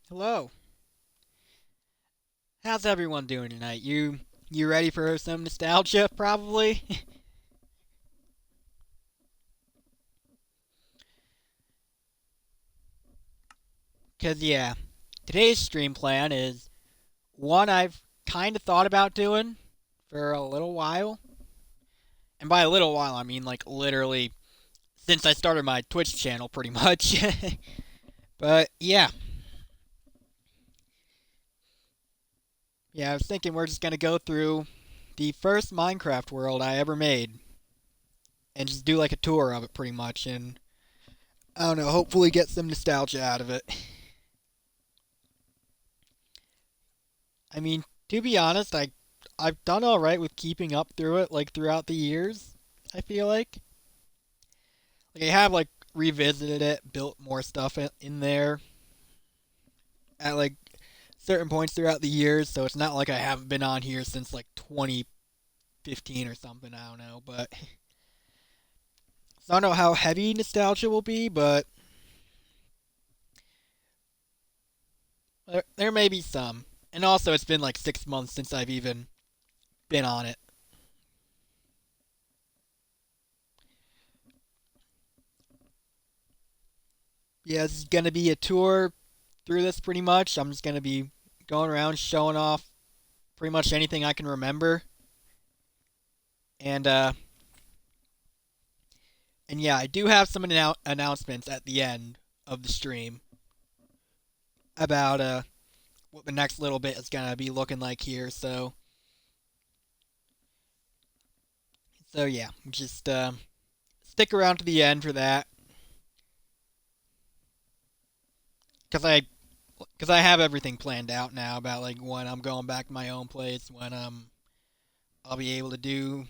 Hello. How's everyone doing tonight? You ready for some nostalgia probably? 'Cause yeah, today's stream plan is one I've kind of thought about doing for a little while. And by a little while I mean like literally since I started my Twitch channel pretty much. But yeah. Yeah, I was thinking we're just going to go through the first Minecraft world I ever made and just do like a tour of it pretty much and I don't know, hopefully get some nostalgia out of it. I mean, to be honest, I've done all right with keeping up through it like throughout the years. I feel like I have like revisited it, built more stuff in there at like certain points throughout the years, so it's not like I haven't been on here since like 2015 or something, I don't know, but so I don't know how heavy nostalgia will be, but there may be some. And also it's been like 6 months since I've even been on it. Yeah, this is gonna be a tour through this pretty much. I'm just gonna be going around showing off pretty much anything I can remember. And and yeah, I do have some announcements at the end of the stream about what the next little bit is gonna be looking like here. So yeah, just stick around to the end for that because I have everything planned out now about like when I'm going back to my own place, when I'll be able to do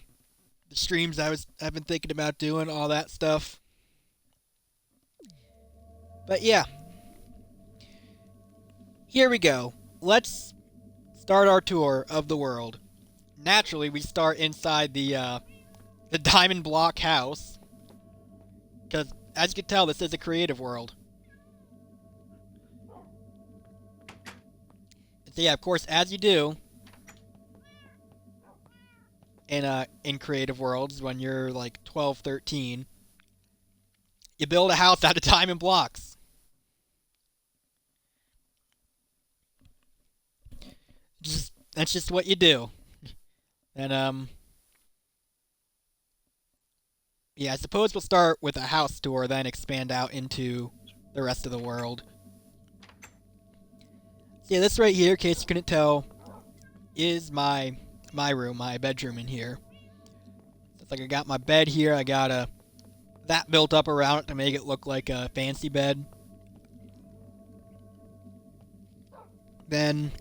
the streams I've been thinking about doing, all that stuff. But yeah, here we go. Let's start our tour of the world. Naturally, we start inside the diamond block house because, as you can tell, this is a creative world. And so yeah, of course, as you do in creative worlds when you're like 12, 13, you build a house out of diamond blocks. Just that's just what you do. And yeah, I suppose we'll start with a house tour, then expand out into the rest of the world. So yeah, this right here, in case you couldn't tell, is my room, my bedroom in here. It's like I got my bed here. I got a that built up around it to make it look like a fancy bed. Then,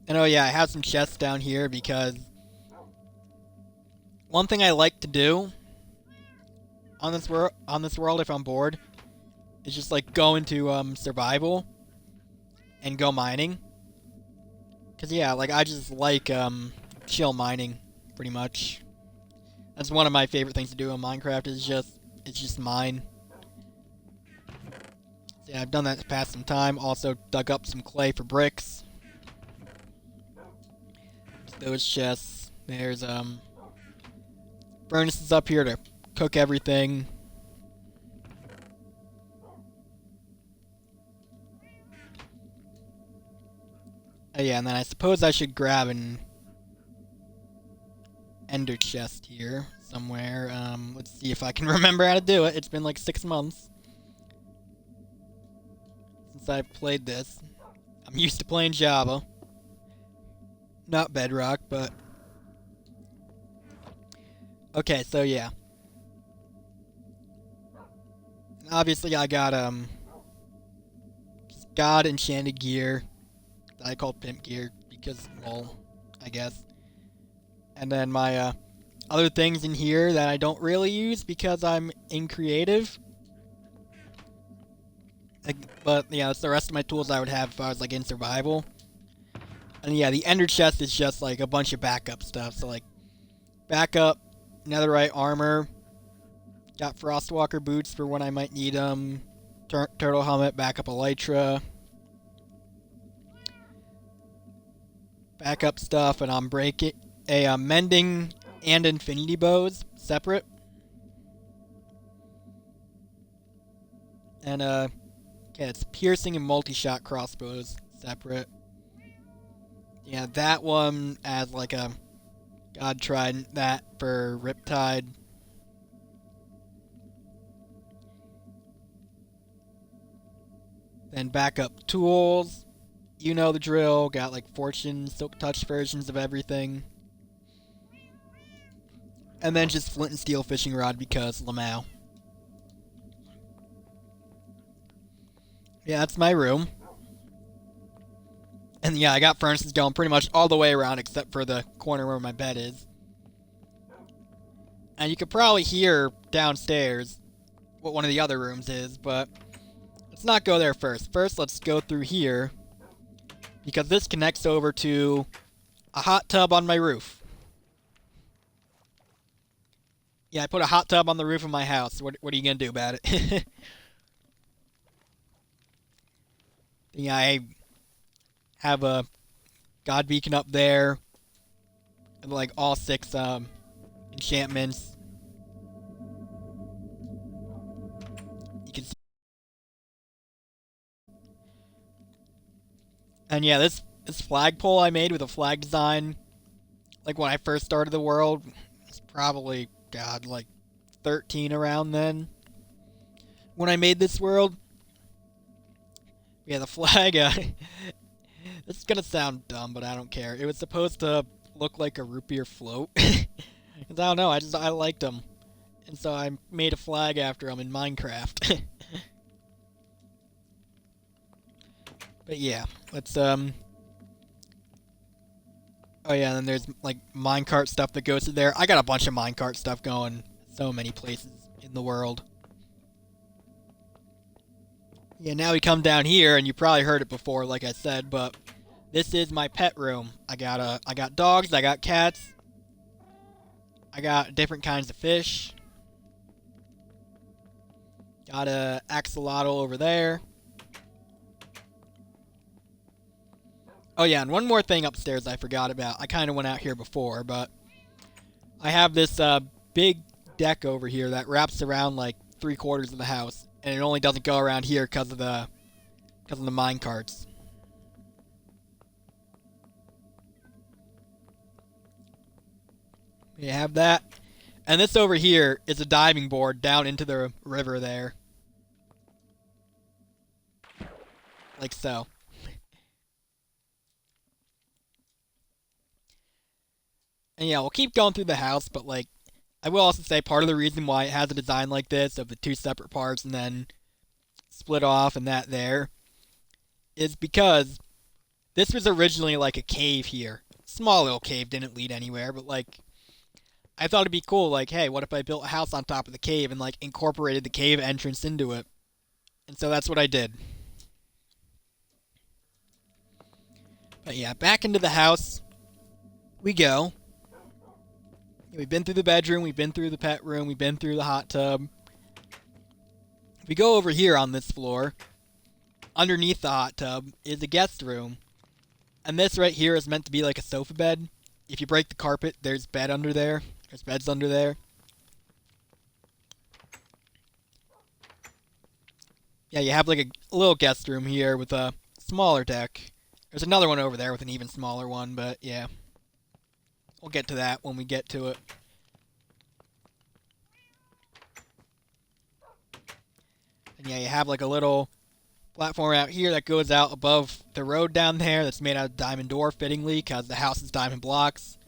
and oh yeah, I have some chests down here because one thing I like to do on this world if I'm bored is just like go into survival and go mining. Cause yeah, like I just like chill mining pretty much. That's one of my favorite things to do in Minecraft is just mine. So yeah, I've done that to pass some time. Also dug up some clay for bricks. Those chests. There's furnaces up here to cook everything. Oh yeah, and then I suppose I should grab an ender chest here somewhere. Let's see if I can remember how to do it. It's been like 6 months since I've played this. I'm used to playing Java, not Bedrock, but okay. So yeah, obviously I got God enchanted gear that I call pimp gear because well, I guess. And then my other things in here that I don't really use because I'm in creative. Like, but yeah, that's the rest of my tools I would have if I was like in survival. And yeah, the ender chest is just like a bunch of backup stuff. So like backup, netherite armor, got frostwalker boots for when I might need them. turtle helmet, backup elytra, backup stuff, and I'm breaking mending and infinity bows separate. And okay, it's piercing and multi-shot crossbows separate. Yeah, that one as like a God Trident, that for Riptide. Then backup tools. You know the drill. Got like Fortune, Silk Touch versions of everything. And then just flint and steel fishing rod because Lamau. Yeah, that's my room. And yeah, I got furnaces going pretty much all the way around except for the corner where my bed is. And you could probably hear downstairs what one of the other rooms is, but let's not go there first. First, let's go through here because this connects over to a hot tub on my roof. Yeah, I put a hot tub on the roof of my house. What are you going to do about it? Yeah, I have a God Beacon up there. And like all 6 enchantments. You can see. And yeah, this flagpole I made with a flag design, like when I first started the world, it's probably, God, like 13 around then. When I made this world. Yeah, the flag, this is gonna sound dumb, but I don't care. It was supposed to look like a root beer float. Cause I don't know, I liked them. And so I made a flag after them in Minecraft. But yeah, let's, oh yeah, and then there's, like, minecart stuff that goes to there. I got a bunch of minecart stuff going so many places in the world. Yeah, now we come down here, and you probably heard it before, like I said, but this is my pet room. I got dogs, I got cats, I got different kinds of fish. Got a axolotl over there. Oh yeah, and one more thing upstairs I forgot about. I kind of went out here before, but I have this big deck over here that wraps around like 3/4 of the house, and it only doesn't go around here because of the mine carts. You have that, and this over here is a diving board down into the river there, like so. And yeah, we'll keep going through the house, but like, I will also say part of the reason why it has a design like this of the 2 separate parts and then split off and that there is because this was originally like a cave here. Small little cave, didn't lead anywhere, but like, I thought it'd be cool, like, hey, what if I built a house on top of the cave and like incorporated the cave entrance into it? And so that's what I did. But yeah, back into the house we go. We've been through the bedroom, we've been through the pet room, we've been through the hot tub. We go over here on this floor. Underneath the hot tub is a guest room. And this right here is meant to be like a sofa bed. If you break the carpet, there's bed under there. There's beds under there. Yeah, you have like a little guest room here with a smaller deck. There's another one over there with an even smaller one, but yeah. We'll get to that when we get to it. And yeah, you have like a little platform out here that goes out above the road down there that's made out of diamond ore, fittingly, because the house is diamond blocks.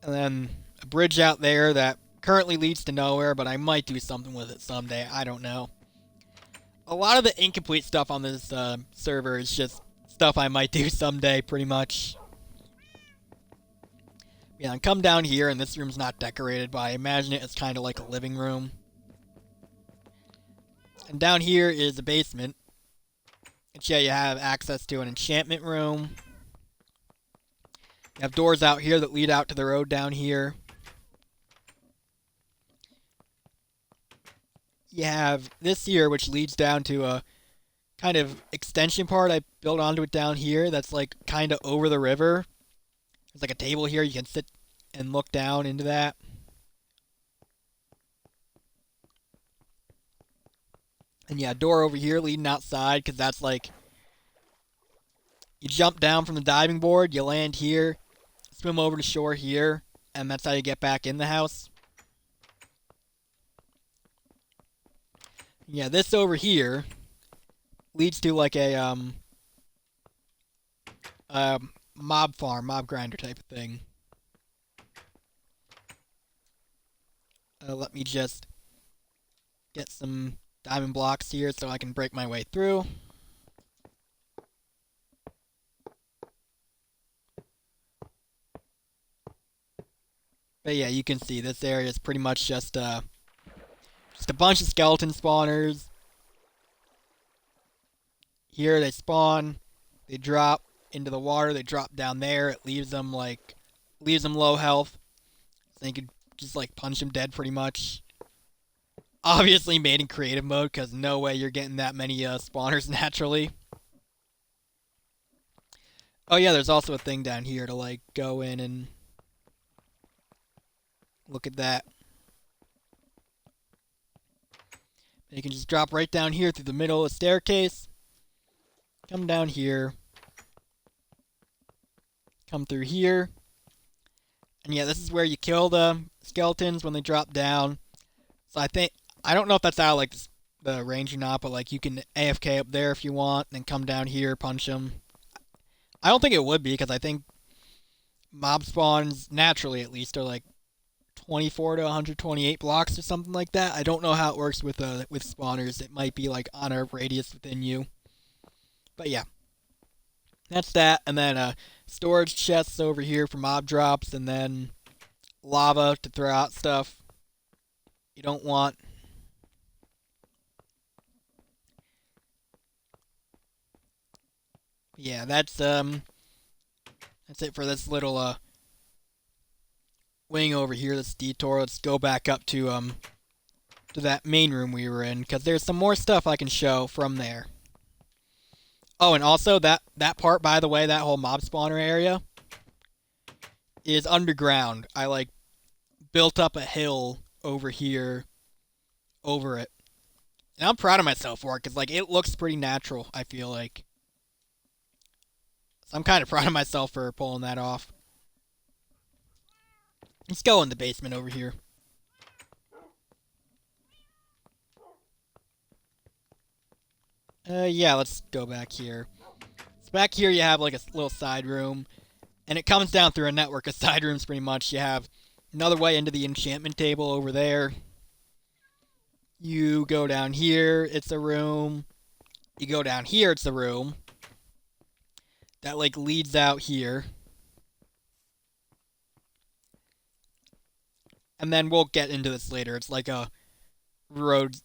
And then a bridge out there that currently leads to nowhere, but I might do something with it someday. I don't know. A lot of the incomplete stuff on this server is just stuff I might do someday, pretty much. Yeah, and come down here, and this room's not decorated, but I imagine it as kind of like a living room. And down here is a basement. Which, yeah, you have access to an enchantment room. You have doors out here that lead out to the road down here. you have this here, which leads down to a kind of extension part I built onto it down here that's like kind of over the river. There's like a table here. You can sit and look down into that. And yeah, door over here leading outside because that's like you jump down from the diving board, you land here, swim over to shore here, and that's how you get back in the house. Yeah, this over here leads to like a mob farm, mob grinder type of thing. Let me just get some diamond blocks here so I can break my way through. But yeah, you can see this area is pretty much just a bunch of skeleton spawners. Here they spawn, they drop into the water, they drop down there. It leaves them low health. So you could just like punch them dead pretty much. Obviously made in creative mode because no way you're getting that many spawners naturally. Oh yeah, there's also a thing down here to like go in and look at that. You can just drop right down here through the middle of the staircase. Come down here. Come through here. And yeah, this is where you kill the skeletons when they drop down. So I don't know if that's out of like the range or not, but like you can AFK up there if you want, and then come down here, punch them. I don't think it would be because I think mob spawns naturally at least are like 24 to 128 blocks or something like that. I don't know how it works with spawners. It might be like on a radius within you. But yeah, that's that. And then storage chests over here for mob drops, and then lava to throw out stuff you don't want. Yeah, that's it for this little wing over here. This detour. Let's go back up to that main room we were in because there's some more stuff I can show from there. Oh, and also that part, by the way, that whole mob spawner area is underground. I like built up a hill over here over it. And I'm proud of myself for it because like it looks pretty natural, I feel like. So I'm kind of proud of myself for pulling that off. Let's go in the basement over here. Yeah, let's go back here. So back here you have like a little side room, and it comes down through a network of side rooms pretty much. You have another way into the enchantment table over there. You go down here, it's a room. You go down here, it's a room. That like leads out here. And then we'll get into this later. It's like a road.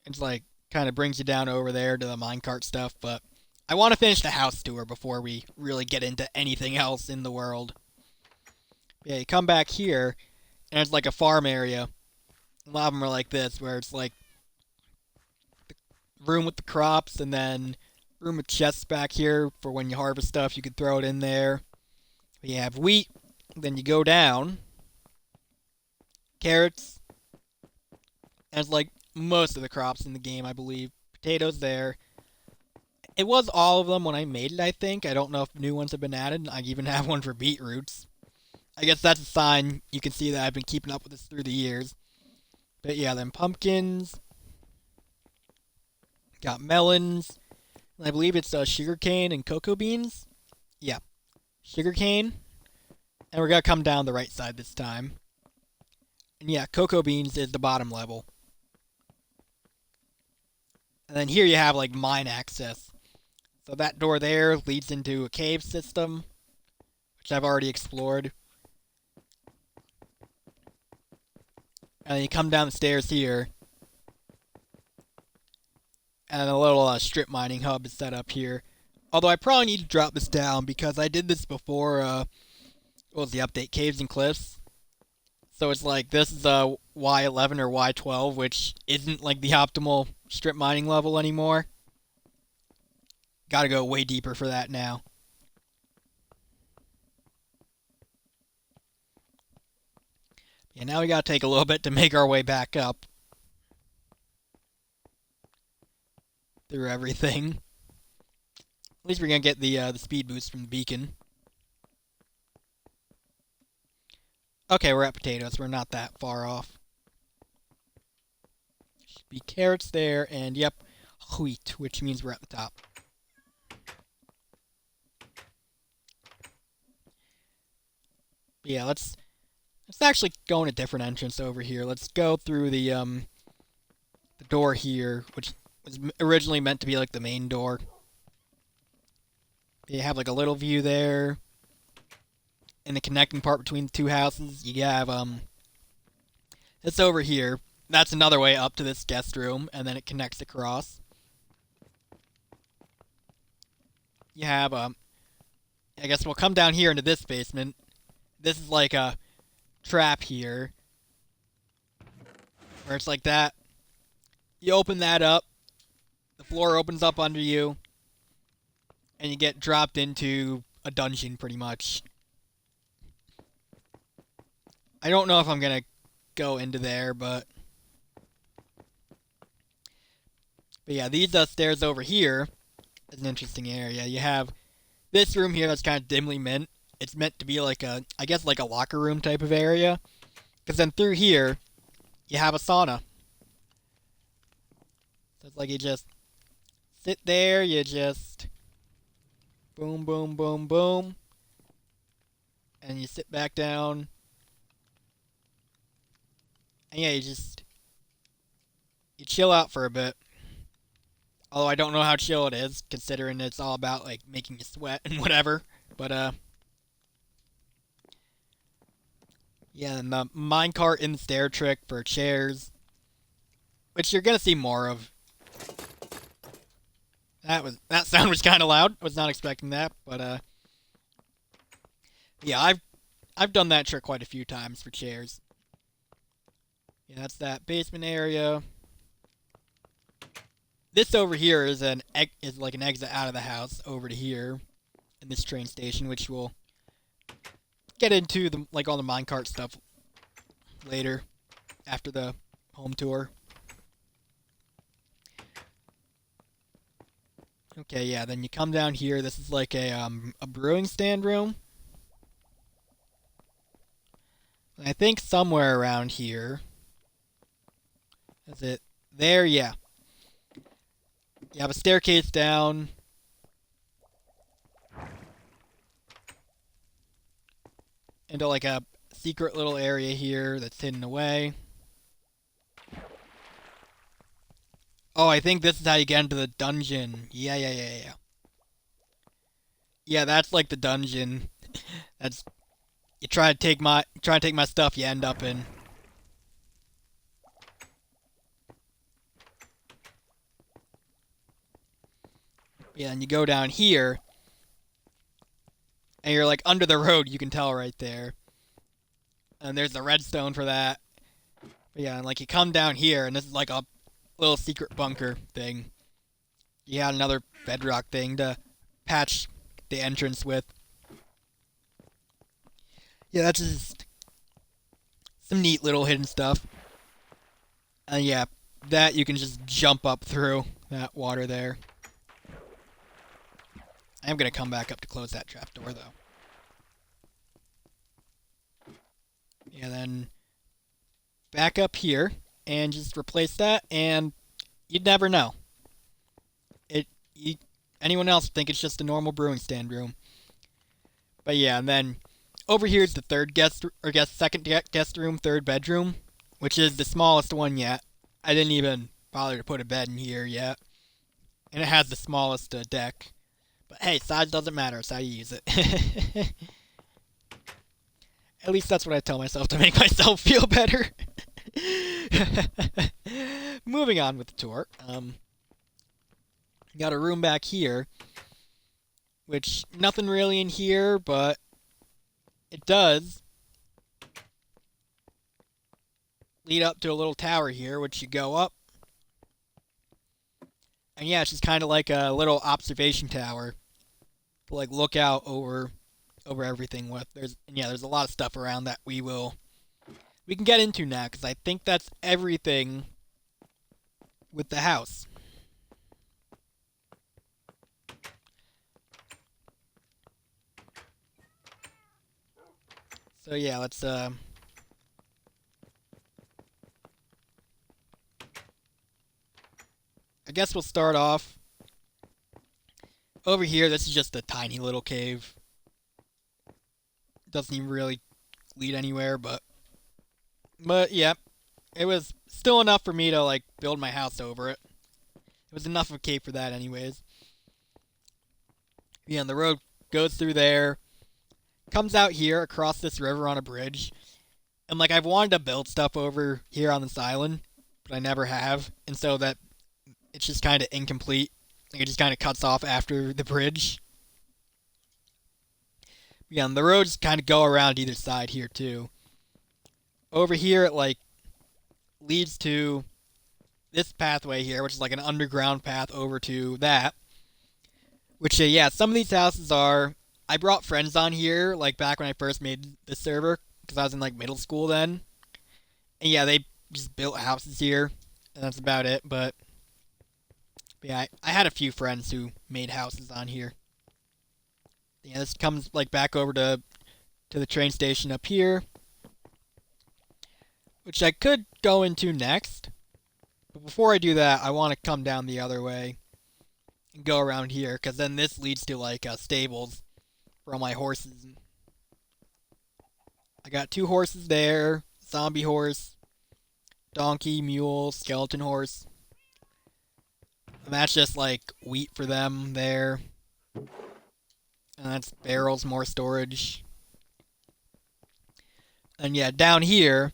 It's like kind of brings you down over there to the minecart stuff, but I want to finish the house tour before we really get into anything else in the world. Yeah, you come back here, and it's like a farm area. A lot of them are like this, where it's like the room with the crops, and then room with chests back here for when you harvest stuff, you could throw it in there. You have wheat, then you go down, carrots, and it's like most of the crops in the game, I believe. Potatoes there. It was all of them when I made it, I think. I don't know if new ones have been added. I even have one for beetroots. I guess that's a sign you can see that I've been keeping up with this through the years. But yeah, then pumpkins. Got melons. I believe it's sugarcane and cocoa beans. Yeah, sugarcane. And we're going to come down the right side this time. And yeah, cocoa beans is the bottom level. And then here you have like mine access. So that door there leads into a cave system, which I've already explored. And then you come down the stairs here. And a little strip mining hub is set up here. Although I probably need to drop this down because I did this before, what was the update? Caves and Cliffs. So it's like this is a Y11 or Y12, which isn't like the optimal strip mining level anymore. Gotta go way deeper for that now. Yeah, now we gotta take a little bit to make our way back up through everything. At least we're gonna get the speed boost from the beacon. Okay, we're at potatoes. We're not that far off. Should be carrots there, and yep, wheat, which means we're at the top. Yeah, let's actually go in a different entrance over here. Let's go through the door here, which was originally meant to be like the main door. You have like a little view there. In the connecting part between the two houses, you have this over here. That's another way up to this guest room, and then it connects across. You have I guess we'll come down here into this basement. This is like a trap here, where it's like that. You open that up, the floor opens up under you, and you get dropped into a dungeon pretty much. I don't know if I'm gonna go into there, but yeah, these stairs over here is an interesting area. You have this room here that's kind of dimly lit. It's meant to be like I guess like a locker room type of area. Because then through here, you have a sauna. So it's like you just sit there, you just boom, boom, boom, boom, and you sit back down. And yeah, you chill out for a bit. Although I don't know how chill it is, considering it's all about like making you sweat and whatever. But yeah, and the minecart in the stair trick for chairs, which you're gonna see more of. That sound was kind of loud. I was not expecting that, but yeah, I've done that trick quite a few times for chairs. Yeah, that's that basement area. This over here is like an exit out of the house over to here in this train station, which we'll get into the like all the minecart stuff later after the home tour. Okay, yeah, then you come down here. This is like a brewing stand room. And I think somewhere around here. Is it there? Yeah. You have a staircase down. Into like a secret little area here that's hidden away. Oh, I think this is how you get into the dungeon. Yeah. Yeah, that's like the dungeon. That's you try to take my stuff, you end up in. Yeah, and you go down here, and you're like under the road. You can tell right there. And there's the redstone for that. But yeah, and like you come down here, and this is like a little secret bunker thing. You got another bedrock thing to patch the entrance with. Yeah, that's just some neat little hidden stuff. And yeah, that you can just jump up through that water there. I'm gonna come back up to close that trapdoor though. Yeah, then back up here and just replace that, and you'd never know. It you, anyone else would think it's just a normal brewing stand room. But yeah, and then over here is the second guest room, third bedroom, which is the smallest one yet. I didn't even bother to put a bed in here yet, and it has the smallest deck. But hey, size doesn't matter. It's how you use it. At least that's what I tell myself to make myself feel better. Moving on with the tour. Got a room back here, which nothing really in here, but it does lead up to a little tower here, which you go up. And yeah, it's just kind of like a little observation tower to like look out over everything with. There's a lot of stuff around that we can get into now because I think that's everything with the house. So yeah, let's I guess we'll start off over here. This is just a tiny little cave. Doesn't even really lead anywhere, but yeah, it was still enough for me to like build my house over it. It was enough of a cave for that anyways. Yeah, and the road goes through there, comes out here across this river on a bridge. And like I've wanted to build stuff over here on this island, but I never have. And so that it's just kind of incomplete. Like it just kind of cuts off after the bridge. Yeah, and the roads kind of go around either side here too. Over here, it like leads to this pathway here, which is like an underground path over to that. Which, yeah, some of these houses are. I brought friends on here, like back when I first made the server, because I was in like middle school then. And yeah, they just built houses here, and that's about it. But yeah, I had a few friends who made houses on here. Yeah, this comes like back over to the train station up here, which I could go into next. But before I do that, I want to come down the other way and go around here, because then this leads to like stables for all my horses. I got two horses there: zombie horse, donkey, mule, skeleton horse. And that's just like wheat for them there. And that's barrels, more storage. And yeah, down here,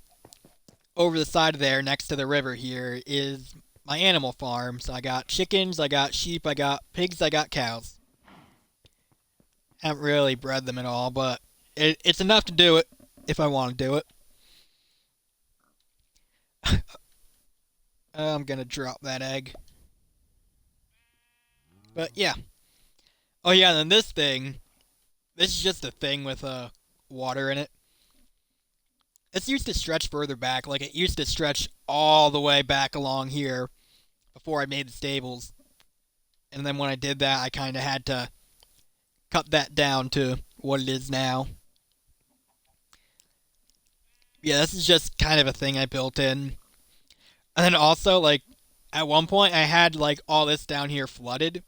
over the side of there, next to the river here, is my animal farm. So I got chickens, I got sheep, I got pigs, I got cows. Haven't really bred them at all, but it's enough to do it if I want to do it. I'm gonna drop that egg. But yeah. Oh yeah, and then this thing. This is just a thing with water in it. This used to stretch further back, like it used to stretch all the way back along here before I made the stables. And then when I did that, I kind of had to cut that down to what it is now. Yeah, this is just kind of a thing I built in. And then also, like, at one point, I had, like, all this down here flooded.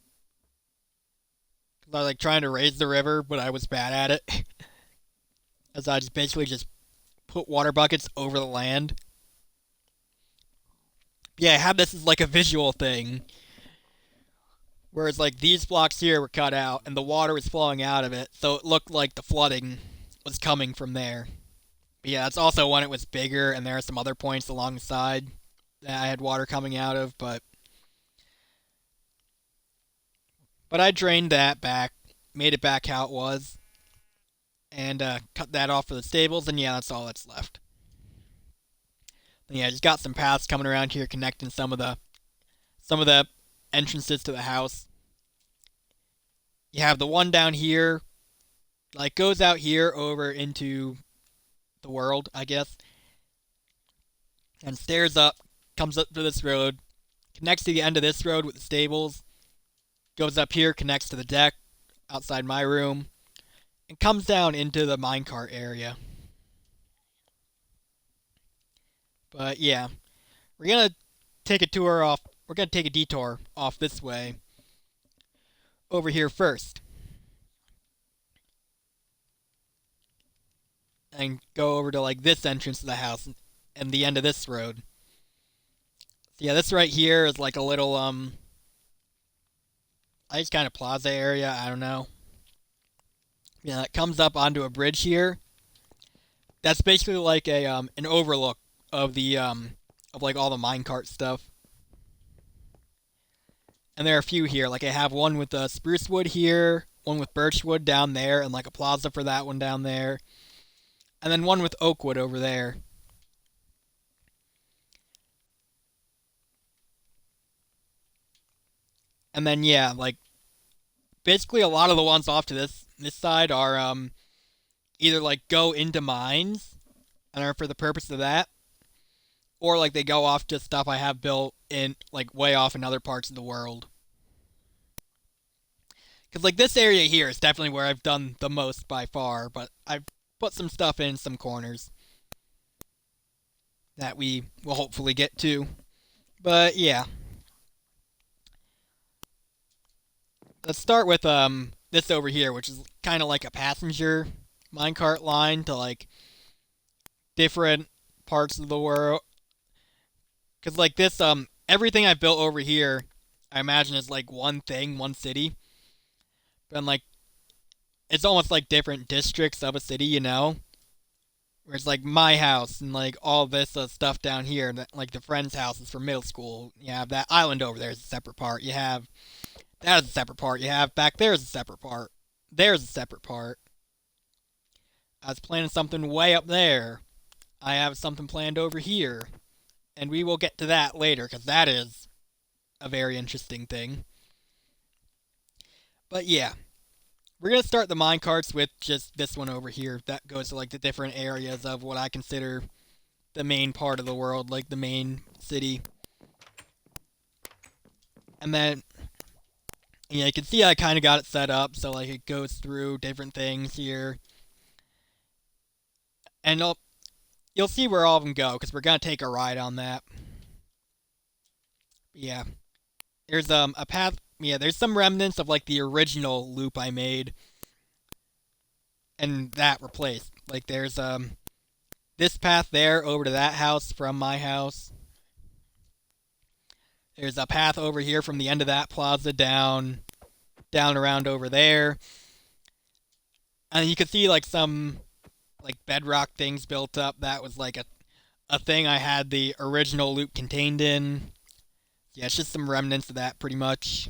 Because I was, like, trying to raise the river, but I was bad at it. As I just basically just put water buckets over the land. Yeah, I had this as, like, a visual thing. Whereas, like, these blocks here were cut out, and the water was flowing out of it, so it looked like the flooding was coming from there. But yeah, that's also when it was bigger, and there are some other points along the side that I had water coming out of, but I drained that back, made it back how it was, and cut that off for the stables, and yeah, that's all that's left. And yeah, I just got some paths coming around here connecting some of the entrances to the house. You have the one down here, like goes out here over into the world, I guess, and stairs up, comes up to this road, connects to the end of this road with the stables, goes up here, connects to the deck outside my room, and comes down into the minecart area. But yeah, we're gonna take a tour off. We're gonna take a detour off this way over here first, and go over to like this entrance to the house and the end of this road. So yeah, this right here is like a little I just kind of plaza area. I don't know. Yeah, it comes up onto a bridge here. That's basically like a an overlook of the of like all the minecart stuff. And there are a few here. Like I have one with spruce wood here, one with birch wood down there, and like a plaza for that one down there, and then one with oak wood over there. And then yeah, like basically a lot of the ones off to this side are either like go into mines and are for the purpose of that, or like they go off to stuff I have built in like way off in other parts of the world. Because like this area here is definitely where I've done the most by far, but I've put some stuff in some corners that we will hopefully get to. But yeah, let's start with this over here, which is kind of like a passenger minecart line to like different parts of the world. Because like this everything I built over here, I imagine is like one thing, one city. But like it's almost like different districts of a city, you know. Where it's like my house and like all this stuff down here, like the friend's house is for middle school. You have that island over there is a separate part. You have that is a separate part. You have back there is a separate part. There's a separate part. I was planning something way up there. I have something planned over here. And we will get to that later, because that is a very interesting thing. But yeah, we're going to start the minecarts with just this one over here. That goes to like the different areas of what I consider the main part of the world, like the main city. And then, yeah, you can see I kind of got it set up so like it goes through different things here. And you'll see where all of them go, because we're going to take a ride on that. Yeah. There's a path. Yeah, there's some remnants of like the original loop I made, and that replaced. Like there's this path there over to that house from my house. There's a path over here from the end of that plaza down around over there. And you can see like some like bedrock things built up. That was like a thing I had the original loop contained in. Yeah, it's just some remnants of that pretty much.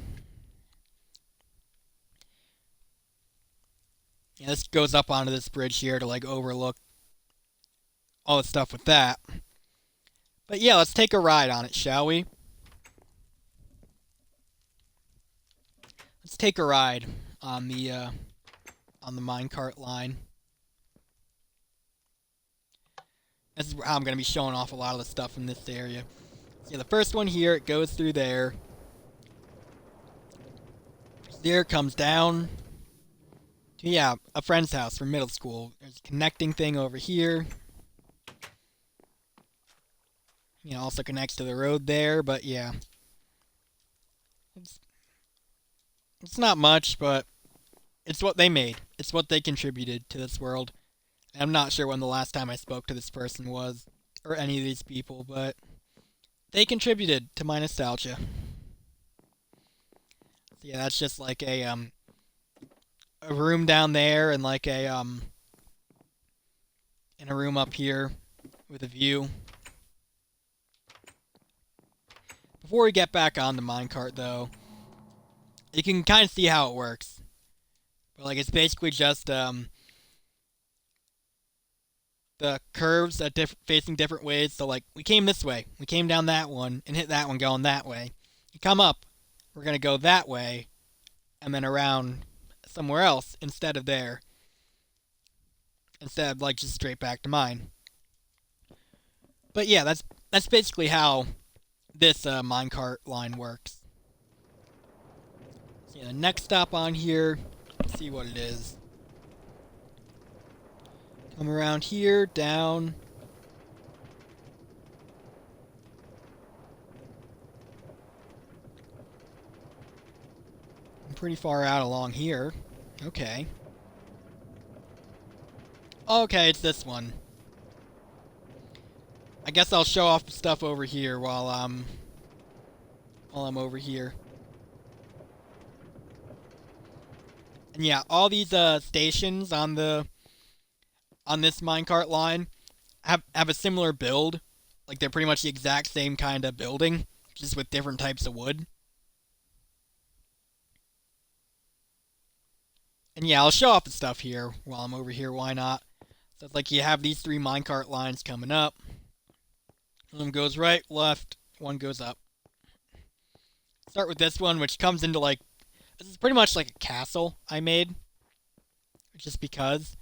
Yeah, this goes up onto this bridge here to like overlook all the stuff with that. But yeah, let's take a ride on it, shall we? Let's take a ride on the minecart line. This is how I'm going to be showing off a lot of the stuff in this area. So yeah, the first one here, it goes through there. There, comes down. Yeah, a friend's house from middle school. There's a connecting thing over here. You know, also connects to the road there, but yeah. It's, it's not much, but it's what they made. It's what they contributed to this world. I'm not sure when the last time I spoke to this person was, or any of these people, but they contributed to my nostalgia. So yeah, that's just like a room down there and like and a room up here with a view. Before we get back on the minecart though, you can kind of see how it works. But like it's basically just the curves at facing different ways. So like we came this way, we came down that one and hit that one going that way. You come up, we're gonna go that way, and then around somewhere else instead of there. Instead of like just straight back to mine. But yeah, that's basically how this minecart line works. So yeah, the next stop on here, let's see what it is. Come around here, down. I'm pretty far out along here. Okay. Okay, it's this one. I guess I'll show off stuff over here while I'm over here. And yeah, all these stations on this minecart line have a similar build. Like they're pretty much the exact same kind of building, just with different types of wood. And yeah, I'll show off the stuff here while I'm over here. Why not? So it's like you have these three minecart lines coming up. One goes right, left, one goes up. Start with this one, which comes into like this is pretty much like a castle I made, just because.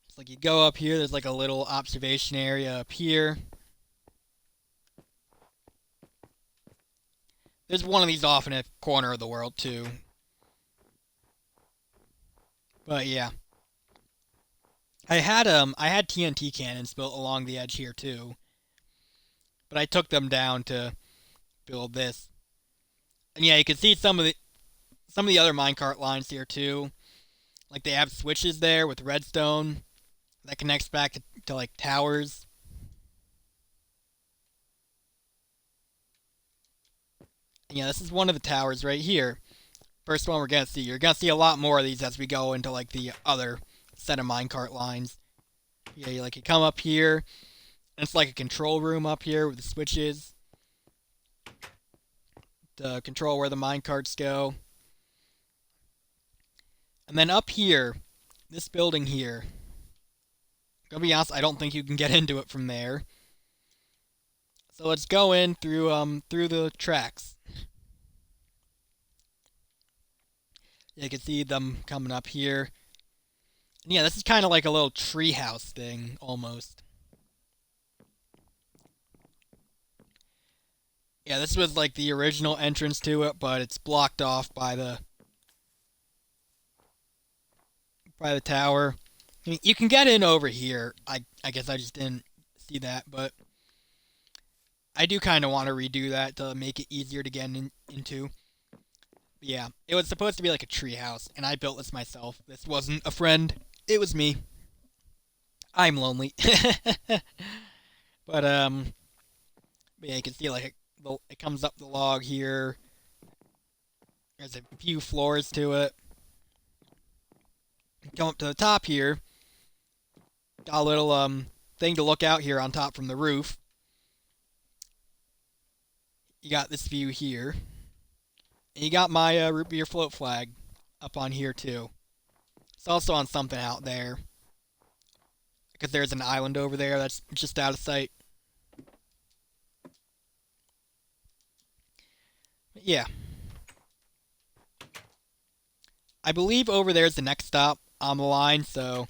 It's like you go up here. There's like a little observation area up here. There's one of these off in a corner of the world too. But yeah, I had TNT cannons built along the edge here too, but I took them down to build this. And yeah, you can see some of the other minecart lines here too. Like they have switches there with redstone that connects back to like towers. And yeah, this is one of the towers right here. First one we're gonna see. You're gonna see a lot more of these as we go into like the other set of minecart lines. Yeah, you come up here, and it's like a control room up here with the switches to control where the minecarts go. And then up here, this building here, gonna be honest, I don't think you can get into it from there. So let's go in through the tracks. You can see them coming up here. And yeah, this is kind of like a little treehouse thing almost. Yeah, this was like the original entrance to it, but it's blocked off by the tower. I mean, you can get in over here. I guess I just didn't see that, but I do kind of want to redo that to make it easier to get into. But yeah, it was supposed to be like a treehouse, and I built this myself. This wasn't a friend. It was me. I'm lonely. but but yeah, you can see like it comes up the log here. There's a few floors to it. Come up to the top here. Got a little thing to look out here on top from the roof. You got this view here. And you got my root beer float flag up on here too. It's also on something out there. Because there's an island over there that's just out of sight. But yeah. I believe over there is the next stop on the line, so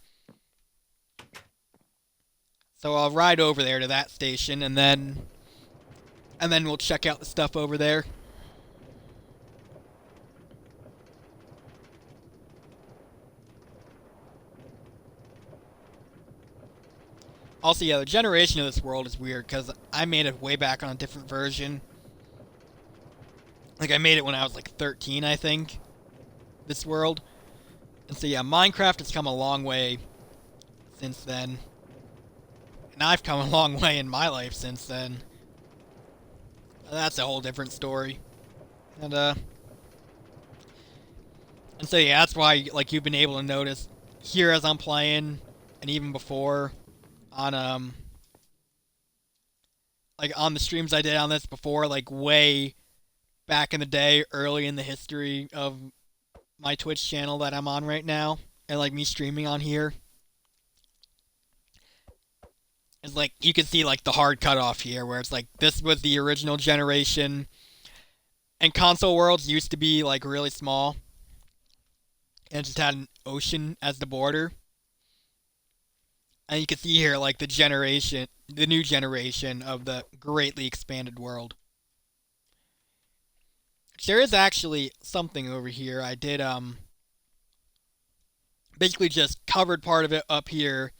I'll ride over there to that station and then we'll check out the stuff over there. Also, yeah, the generation of this world is weird because I made it way back on a different version. Like, I made it when I was like 13, I think. This world. And so, yeah, Minecraft has come a long way since then. And I've come a long way in my life since then. That's a whole different story. And so, yeah, that's why, like, you've been able to notice here as I'm playing, and even before, on like on the streams I did on this before, like way back in the day, early in the history of my Twitch channel that I'm on right now, and like me streaming on here. It's like you can see like the hard cutoff here, where it's like this was the original generation, and console worlds used to be like really small, and just had an ocean as the border. And you can see here, like, the new generation of the greatly expanded world. There is actually something over here. I did, basically just covered part of it up here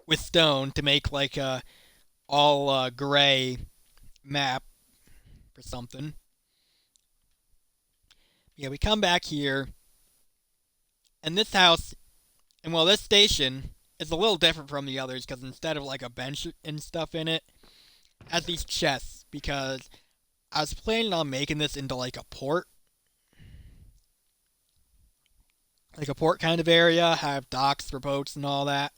with stone to make, like, a all gray map or something. Yeah, we come back here, and this house, and well, this station is a little different from the others because instead of like a bench and stuff in it, it has these chests because I was planning on making this into like a port. Like a port kind of area, have docks for boats and all that.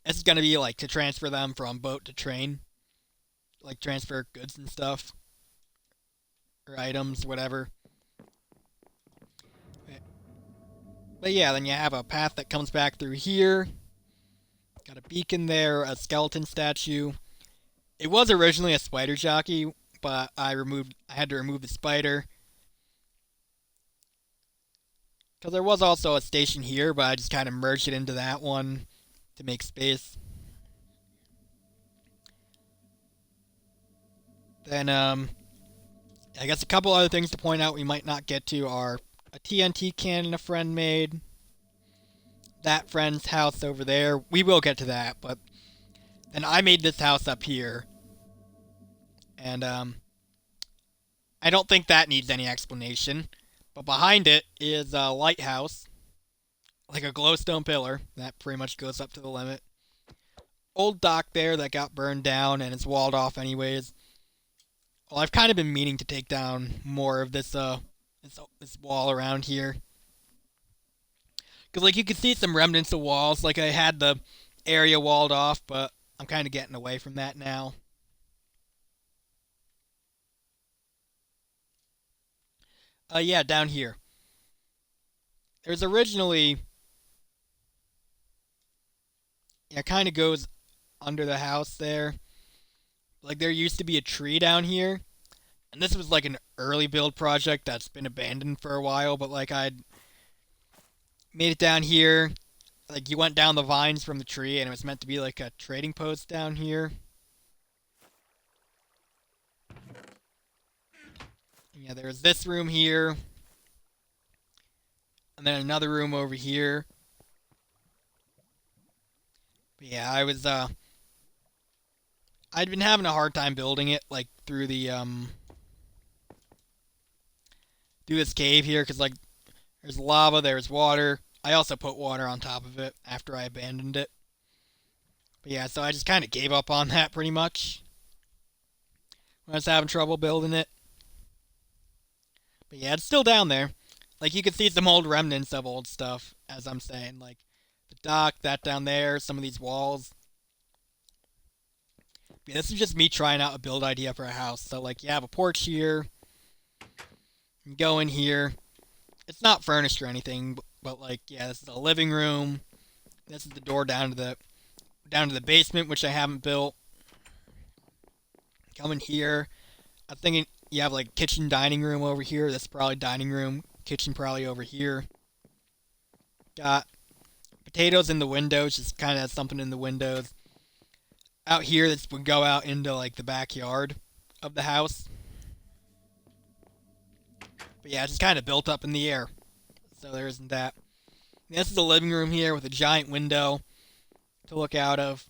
This is going to be like to transfer them from boat to train. Like transfer goods and stuff. Or items, whatever. But yeah, then you have a path that comes back through here. Got a beacon there, a skeleton statue. It was originally a spider jockey, but I had to remove the spider. Because there was also a station here, but I just kind of merged it into that one to make space. Then, I guess a couple other things to point out we might not get to are a TNT cannon a friend made. That friend's house over there. We will get to that, but then I made this house up here. And, I don't think that needs any explanation. But behind it is a lighthouse, like a glowstone pillar that pretty much goes up to the limit. Old dock there that got burned down and it's walled off anyways. Well, I've kind of been meaning to take down more of this this wall around here. Because, like, you can see some remnants of walls. Like, I had the area walled off, but I'm kind of getting away from that now. Yeah, down here. There's originally... Yeah, it kind of goes under the house there. Like, there used to be a tree down here. And this was, like, an early build project that's been abandoned for a while. But, like, I'd made it down here. Like, you went down the vines from the tree, and it was meant to be, like, a trading post down here. Yeah, there's this room here. And then another room over here. But yeah, I'd been having a hard time building it, like, through this cave here, because, like, there's lava, there's water. I also put water on top of it after I abandoned it. But yeah, so I just kind of gave up on that pretty much when I was having trouble building it. But yeah, it's still down there. Like, you can see some old remnants of old stuff, as I'm saying. Like, the dock, that down there, some of these walls. But yeah, this is just me trying out a build idea for a house. So, like, you have a porch here. You go in here. It's not furnished or anything, but like, yeah, this is a living room. This is the door down to the basement, which I haven't built. Come in here. I'm thinking you have like kitchen dining room over here. That's probably dining room. Kitchen probably over here. Got potatoes in the windows, just kind of has something in the windows. Out here, this would go out into like the backyard of the house. But yeah, it's just kind of built up in the air. So there isn't that. This is the living room here with a giant window to look out of.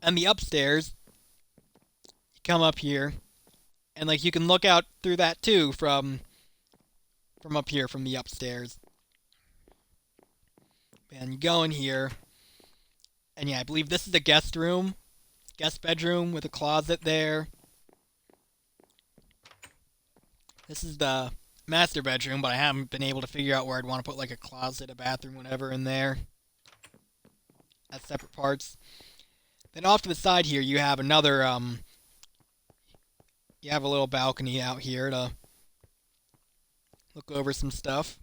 And the upstairs, you come up here, and like you can look out through that too from up here from the upstairs. And you go in here, and yeah, I believe this is the guest bedroom with a closet there. This is the master bedroom, but I haven't been able to figure out where I'd want to put like a closet, a bathroom, whatever in there. As separate parts. Then off to the side here, you have another, you have a little balcony out here to look over some stuff.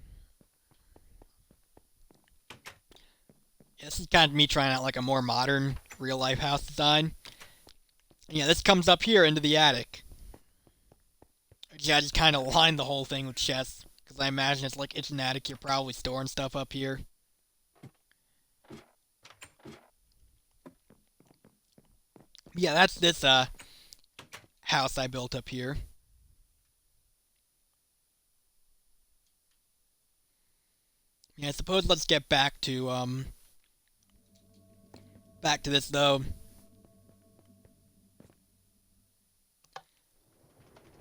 Yeah, this is kind of me trying out like a more modern real-life house design. And yeah, this comes up here into the attic. Yeah, I just kind of lined the whole thing with chests. Because I imagine it's an attic, you're probably storing stuff up here. Yeah, that's this house I built up here. Yeah, I suppose let's get back to this though.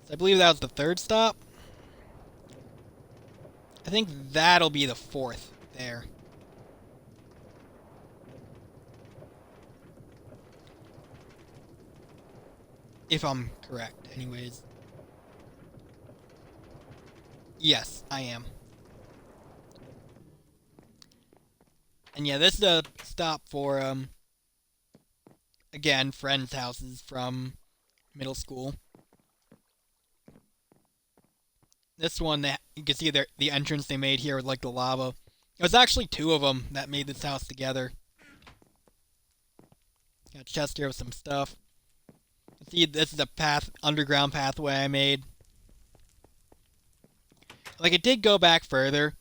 So I believe that was the third stop. I think that'll be the fourth there. If I'm correct, anyways. Yes, I am. And yeah, this is a stop for, again, friends' houses from middle school. This one, that you can see the entrance they made here with like the lava. It was actually two of them that made this house together. Got a chest here with some stuff. See, this is a path, underground pathway I made. Like, it did go back further.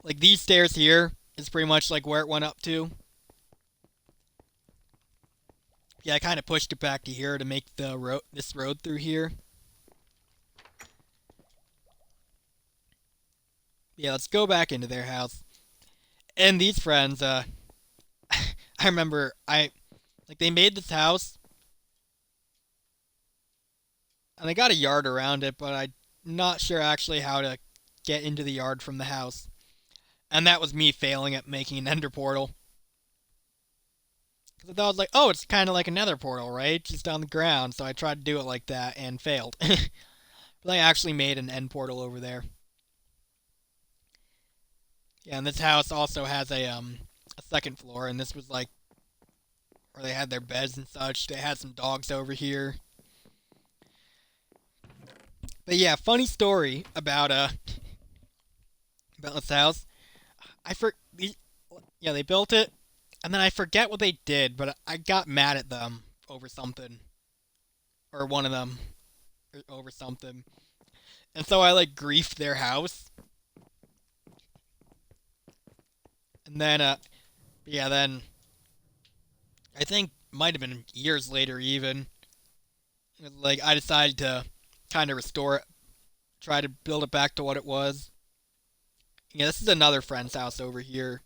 Like, these stairs here is pretty much like where it went up to. Yeah, I kind of pushed it back to here to make the road, this road through here. Yeah, let's go back into their house. And these friends, I remember like they made this house and they got a yard around it, but I'm not sure actually how to get into the yard from the house. And that was me failing at making an ender portal. Because I thought I was like, oh, it's kind of like a nether portal, right? Just on the ground. So I tried to do it like that and failed. But I actually made an end portal over there. Yeah, and this house also has a second floor, and this was like where they had their beds and such. They had some dogs over here. But yeah, funny story about this house. I for yeah, they built it, and then I forget what they did, but I got mad at them over something, or one of them over something, and so I like griefed their house, and then yeah, then I think might have been years later even, like I decided to kind of restore it, try to build it back to what it was. Yeah, this is another friend's house over here.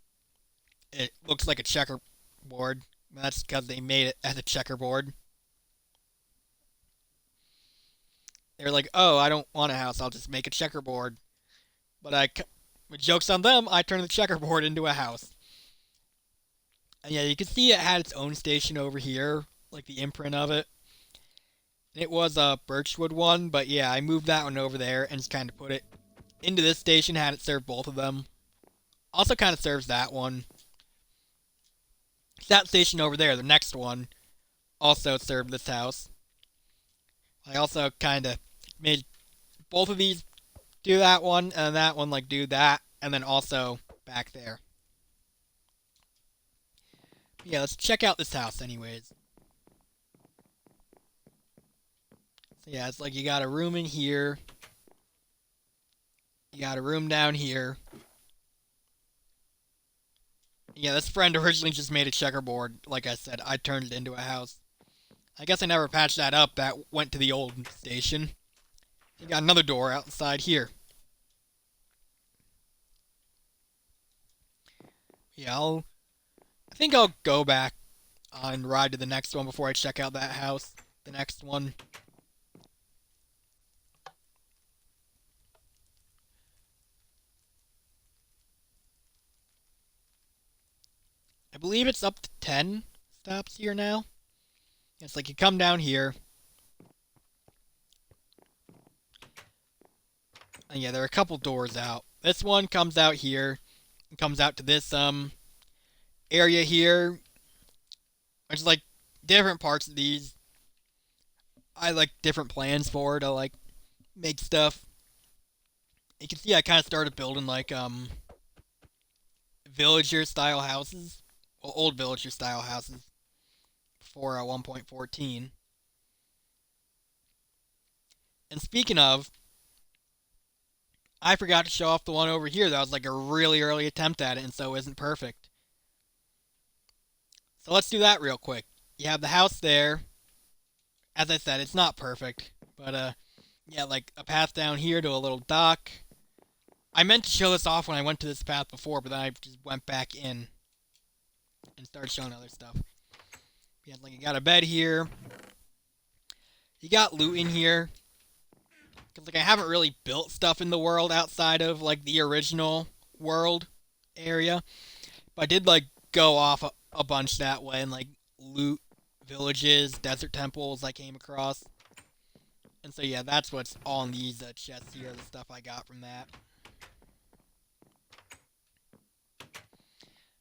It looks like a checkerboard. That's because they made it as a checkerboard. They're like, oh, I don't want a house. I'll just make a checkerboard. But with jokes on them, I turned the checkerboard into a house. And yeah, you can see it had its own station over here, like the imprint of it. It was a birchwood one, but yeah, I moved that one over there and just kind of put it into this station, had it serve both of them. Also kind of serves that one. That station over there, the next one, also served this house. I also kind of made both of these do that one, and that one like do that, and then also back there. Yeah, let's check out this house anyways. So yeah, it's like you got a room in here. You got a room down here. Yeah, this friend originally just made a checkerboard. Like I said, I turned it into a house. I guess I never patched that up. That went to the old station. You got another door outside here. Yeah, I think I'll go back and ride to the next one before I check out that house. The next one. I believe it's up to 10 stops here now. It's like you come down here. And yeah, there are a couple doors out. This one comes out here. It comes out to this area here. Which is like different parts of these. I like different plans for to like make stuff. You can see I kind of started building like villager style houses. Well, old villager style houses for 1.14. And speaking of, I forgot to show off the one over here that was like a really early attempt at it and so isn't perfect. So let's do that real quick. You have the house there. As I said, it's not perfect, but yeah, like a path down here to a little dock. I meant to show this off when I went to this path before, but then I just went back in and started showing other stuff. Yeah, like you got a bed here. You got loot in here. Cause like I haven't really built stuff in the world outside of like the original world area, but I did like go off a bunch that way and like loot villages, desert temples I came across. And so yeah, that's what's on these chests here, the stuff I got from that.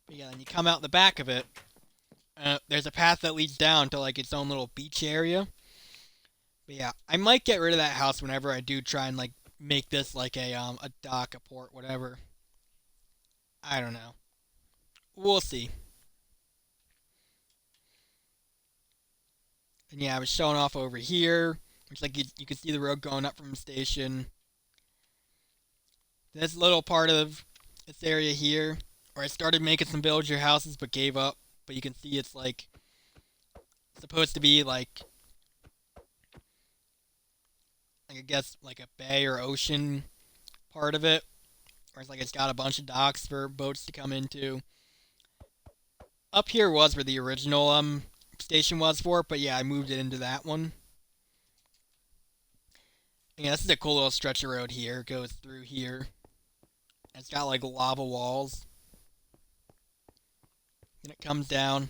But yeah, then you come out the back of it. There's a path that leads down to like its own little beach area. But yeah, I might get rid of that house whenever I do try and like make this like a dock, a port, whatever. I don't know. We'll see. And yeah, I was showing off over here. Looks like you can see the road going up from the station. This little part of this area here, where I started making some villager houses but gave up. But you can see it's like supposed to be like I guess like a bay or ocean part of it, where it's like it's got a bunch of docks for boats to come into. Up here was where the original station was for it, but yeah, I moved it into that one. Yeah, this is a cool little stretch of road here. It goes through here. It's got like lava walls. And it comes down.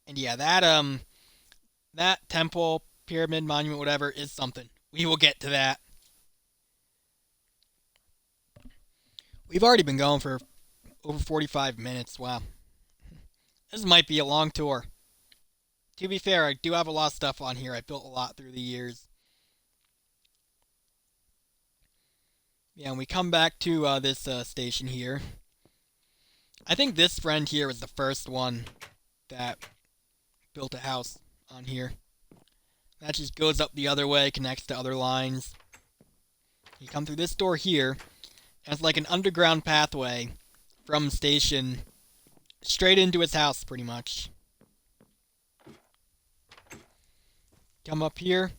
And yeah, that temple, pyramid, monument, whatever, is something. We will get to that. We've already been going for over 45 minutes. Wow. This might be a long tour. To be fair, I do have a lot of stuff on here. I built a lot through the years. Yeah, and we come back to this station here. I think this friend here was the first one that built a house on here. That just goes up the other way, connects to other lines. You come through this door here, and it's like an underground pathway from the station straight into his house, pretty much. Come up here.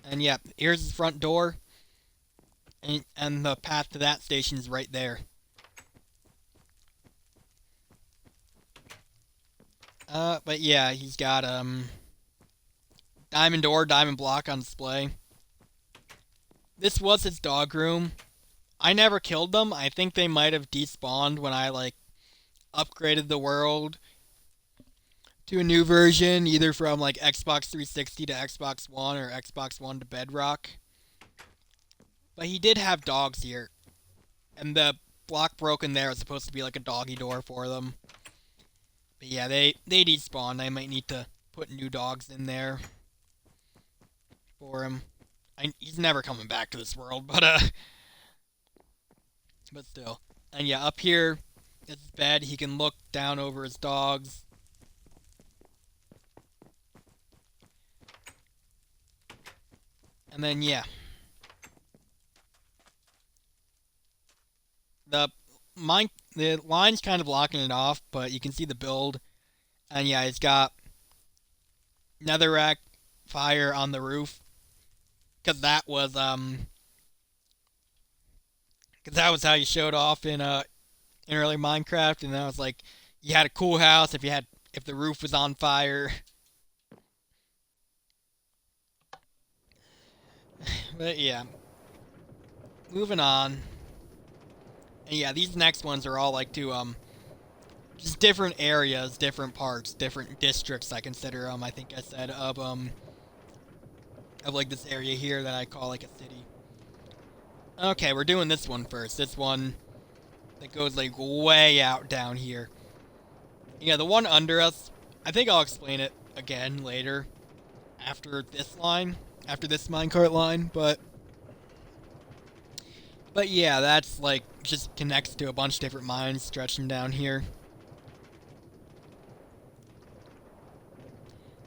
And yeah, here's his front door. And the path to that station is right there. But yeah, he's got diamond door, diamond block on display. This was his dog room. I never killed them. I think they might have despawned when I like upgraded the world to a new version, either from like Xbox 360 to Xbox One or Xbox One to Bedrock. But he did have dogs here, and the block broken there is supposed to be like a doggy door for them. But yeah, they despawned. I might need to put new dogs in there for him. He's never coming back to this world, but still. And yeah, up here is his bed. He can look down over his dogs. And then yeah, the the line's kind of blocking it off, but you can see the build. And yeah, it's got netherrack fire on the roof, because that was how you showed off in early Minecraft, and that was like you had a cool house if the roof was on fire. But yeah, moving on. And yeah, these next ones are all like to just different areas, different parts, different districts. I consider I think I said of like this area here that I call like a city. Okay, we're doing this one first. This one that goes like way out down here. Yeah, the one under us, I think I'll explain it again later after this line, after this minecart line, but yeah, that's like just connects to a bunch of different mines stretching down here.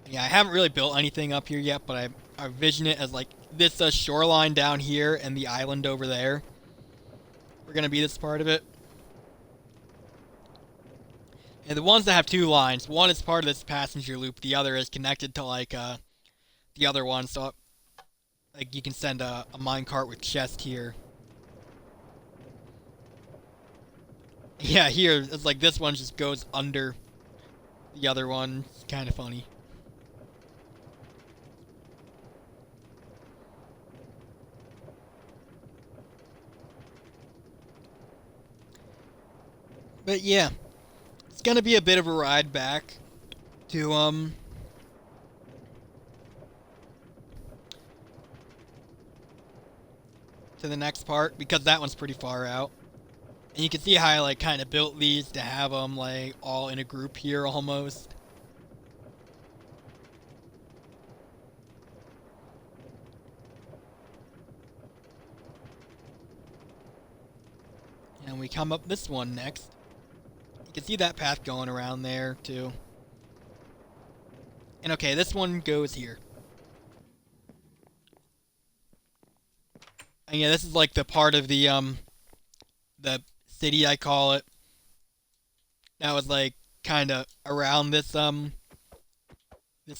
Yeah, I haven't really built anything up here yet, but I vision it as like this shoreline down here and the island over there. We're gonna be this part of it. And the ones that have two lines, one is part of this passenger loop, the other is connected to like the other one, so like you can send a minecart with chest here. Yeah, here it's like this one just goes under the other one. It's kind of funny. But yeah, it's gonna be a bit of a ride back to to the next part, because that one's pretty far out. And you can see how I like kind of built these to have them like all in a group here almost. And we come up this one next. You You can see that path going around there too. And okay, this one goes here. And yeah, this is like the part of the city I call it. That was like kind of around this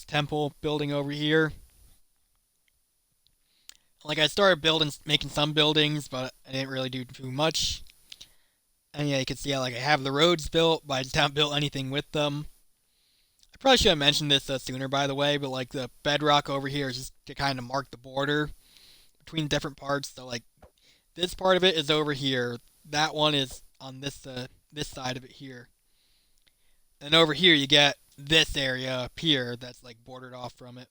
temple building over here. Like I started building, making some buildings, but I didn't really do too much. And yeah, you can see how like I have the roads built, but I just haven't built anything with them. I probably should have mentioned this sooner, by the way, but like the bedrock over here is just to kind of mark the border between different parts. So like this part of it is over here. That one is on this side of it here. And over here you get this area up here that's like bordered off from it.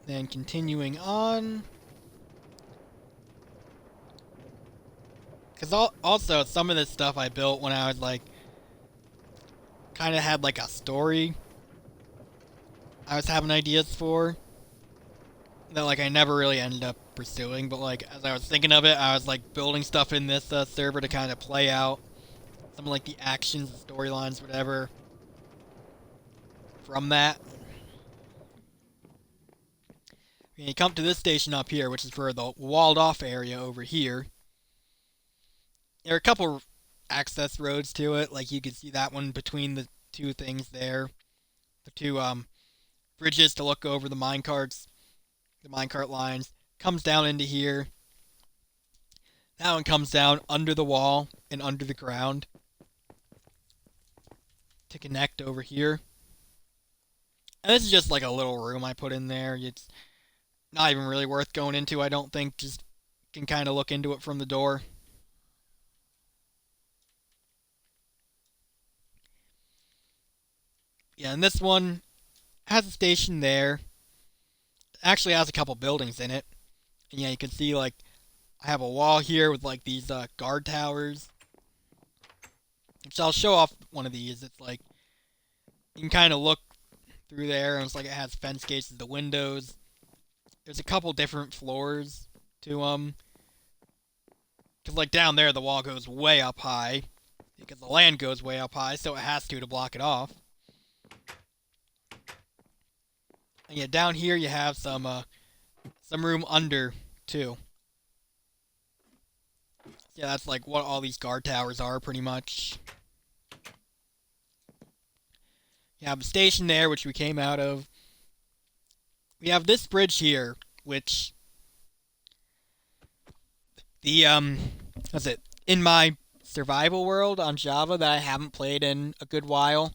Then continuing on. Because also, some of this stuff I built when I was like, kind of had like a story I was having ideas for. That like I never really ended up pursuing, but like as I was thinking of it, I was like building stuff in this server to kind of play out some of like the actions, the storylines, whatever from that. And you come to this station up here, which is for the walled off area over here. There are a couple access roads to it, like you can see that one between the two things there. The two bridges to look over the minecarts, the minecart lines. Comes down into here. That one comes down under the wall and under the ground to connect over here. And this is just like a little room I put in there. It's not even really worth going into, I don't think. Just can kind of look into it from the door. Yeah, and this one has a station there. It actually has a couple buildings in it. And yeah, you can see like I have a wall here with like these guard towers. So I'll show off one of these. It's like you can kind of look through there, and it's like it has fence gates to the windows. There's a couple different floors to because like down there the wall goes way up high because the land goes way up high, so it has to block it off. And yeah, down here you have some room under too. Yeah, that's like what all these guard towers are pretty much. You have a station there, which we came out of. We have this bridge here, which the what's it? In my survival world on Java that I haven't played in a good while,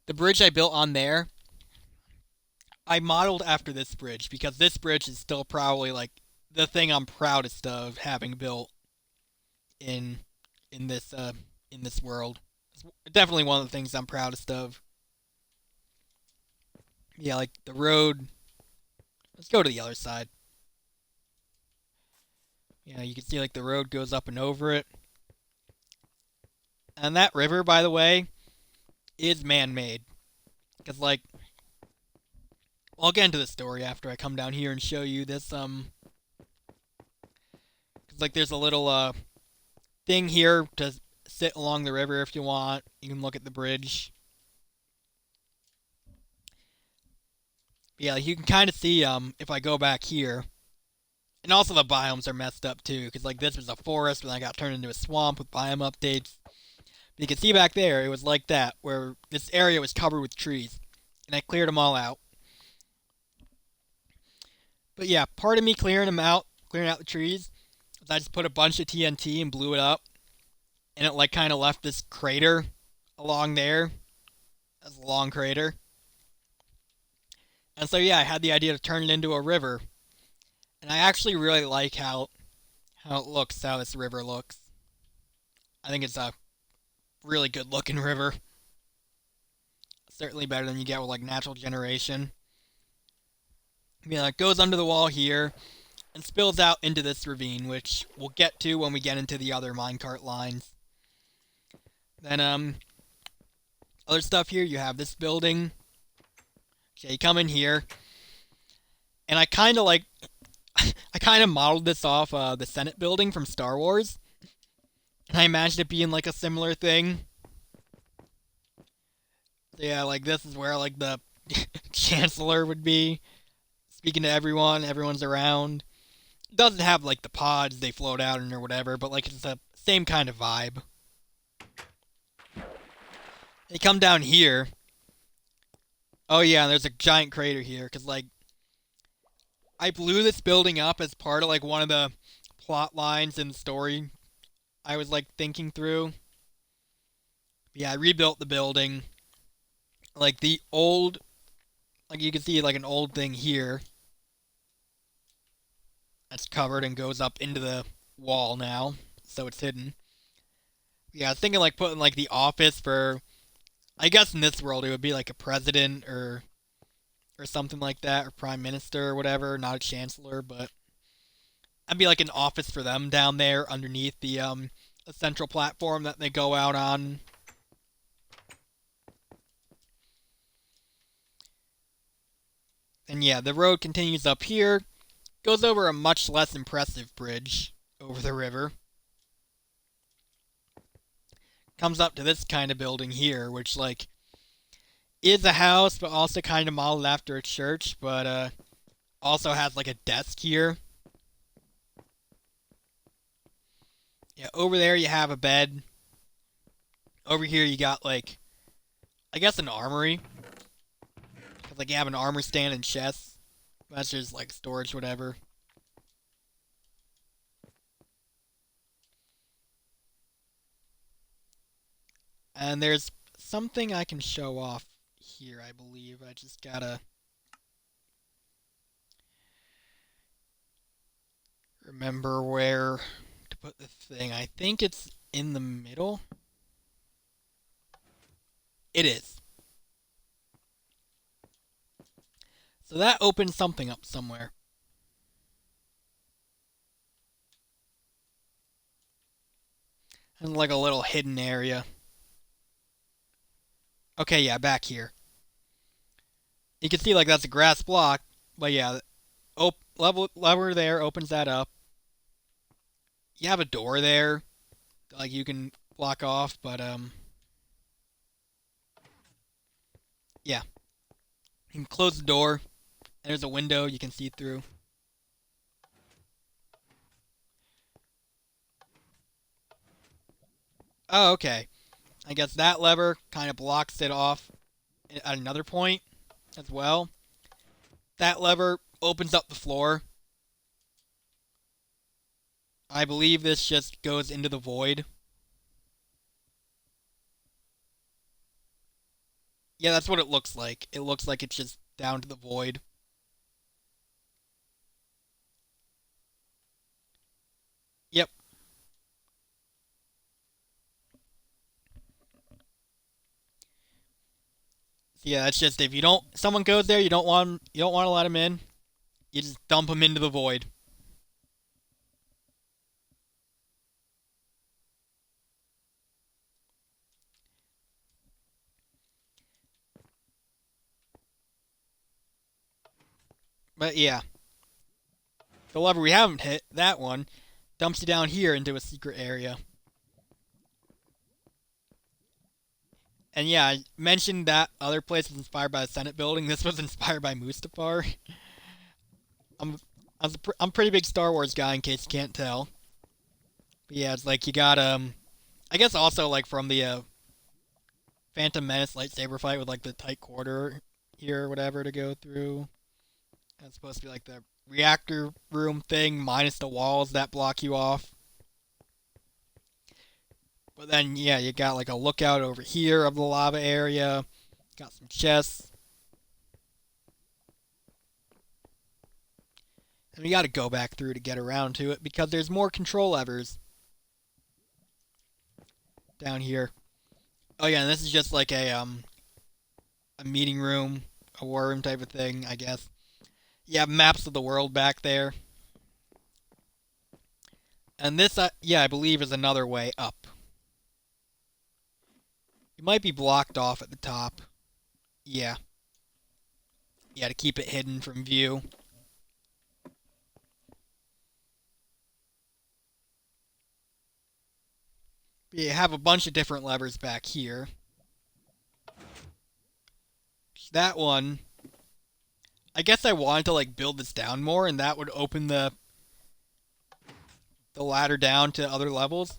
the bridge I built on there, I modeled after this bridge because this bridge is still probably like the thing I'm proudest of having built in in this in this world. It's definitely one of the things I'm proudest of. Yeah, like the road. Let's go to the other side. Yeah, you can see like the road goes up and over it. And that river, by the way, is man-made. Because like, well, I'll get into the story after I come down here and show you this. Cause like there's a little thing here to sit along the river if you want. You can look at the bridge. Yeah, you can kind of see if I go back here. And also the biomes are messed up too, because like this was a forest, but then I got turned into a swamp with biome updates. But you can see back there, it was like that, where this area was covered with trees. And I cleared them all out. But yeah, part of me clearing them out, clearing out the trees, was I just put a bunch of TNT and blew it up. And it like kind of left this crater along there. As a long crater. And so yeah, I had the idea to turn it into a river. And I actually really like how it looks, how this river looks. I think it's a really good looking river. Certainly better than you get with like natural generation. Yeah, it goes under the wall here and spills out into this ravine, which we'll get to when we get into the other minecart lines. Then Other stuff here, you have this building. Okay, you come in here, and I kind of like, I kind of modeled this off the Senate building from Star Wars, and I imagined it being like a similar thing. So yeah, like this is where like the Chancellor would be, speaking to everyone. Everyone's around. It doesn't have like the pods they float out in or whatever, but like it's the same kind of vibe. They come down here. Oh yeah, and there's a giant crater here because like I blew this building up as part of like one of the plot lines in the story I was like thinking through. Yeah, I rebuilt the building. Like the old, like you can see like an old thing here that's covered and goes up into the wall now, so it's hidden. Yeah, I was thinking like putting like the office for, I guess in this world it would be like a president or something like that, or prime minister or whatever, not a chancellor, but that'd be like an office for them down there underneath the central platform that they go out on. And yeah, the road continues up here, goes over a much less impressive bridge over the river. Comes up to this kind of building here, which like is a house, but also kind of modeled after a church, but also has like a desk here. Yeah, over there you have a bed. Over here you got like, I guess an armory. Like you have an armor stand and chests. That's just like storage, whatever. And there's something I can show off here, I believe. I just gotta remember where to put the thing. I think it's in the middle. It is. So that opens something up somewhere. And like a little hidden area. Okay, yeah, back here. You can see like that's a grass block, but yeah, lever there opens that up. You have a door there, like you can block off, but yeah, you can close the door. And there's a window you can see through. Oh, okay. I guess that lever kind of blocks it off at another point as well. That lever opens up the floor. I believe this just goes into the void. Yeah, that's what it looks like. It looks like it's just down to the void. Yep. So yeah, that's just if you don't someone goes there, you don't want to let them in. You just dump them into the void. But yeah, the lever we haven't hit, that one, dumps you down here into a secret area. And yeah, I mentioned that other place was inspired by the Senate building. This was inspired by Mustafar. I'm I'm a pretty big Star Wars guy in case you can't tell. But yeah, it's like you got I guess also like from the Phantom Menace lightsaber fight with like the tight quarter here or whatever to go through. That's supposed to be like the reactor room thing minus the walls that block you off. But then yeah, you got like a lookout over here of the lava area. Got some chests. And we gotta go back through to get around to it because there's more control levers down here. Oh yeah, and this is just like a meeting room, a war room type of thing, I guess. You have maps of the world back there. And this, yeah, I believe is another way up. It might be blocked off at the top. Yeah. Yeah, to keep it hidden from view. But you have a bunch of different levers back here. That one, I guess I wanted to like build this down more, and that would open the ladder down to other levels.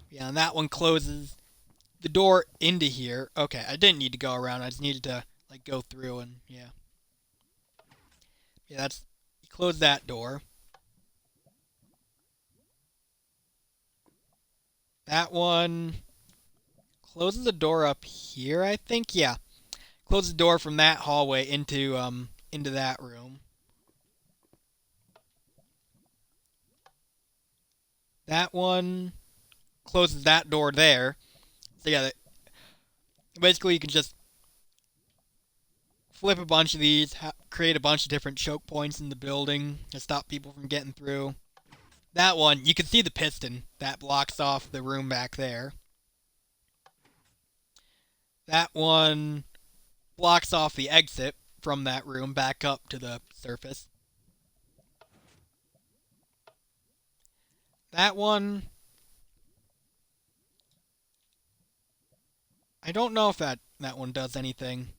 Yeah, and that one closes the door into here. Okay, I didn't need to go around. I just needed to like go through and yeah. Yeah, that's you close that door. That one closes the door up here, I think. Yeah. Closes the door from that hallway into that room. That one closes that door there. So yeah, basically you can just flip a bunch of these, create a bunch of different choke points in the building to stop people from getting through. That one, you can see the piston that blocks off the room back there. That one blocks off the exit from that room back up to the surface. That one, I don't know if that one does anything.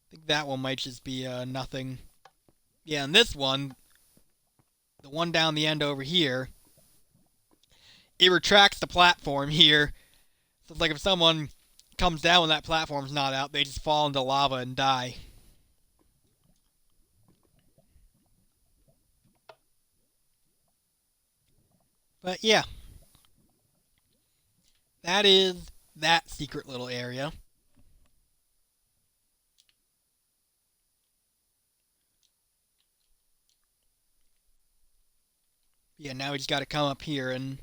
I think that one might just be nothing. Yeah, and this one, the one down the end over here, it retracts the platform here. So it's like if someone comes down when that platform's not out, they just fall into lava and die. But yeah, that is that secret little area. Yeah, now we just got to come up here and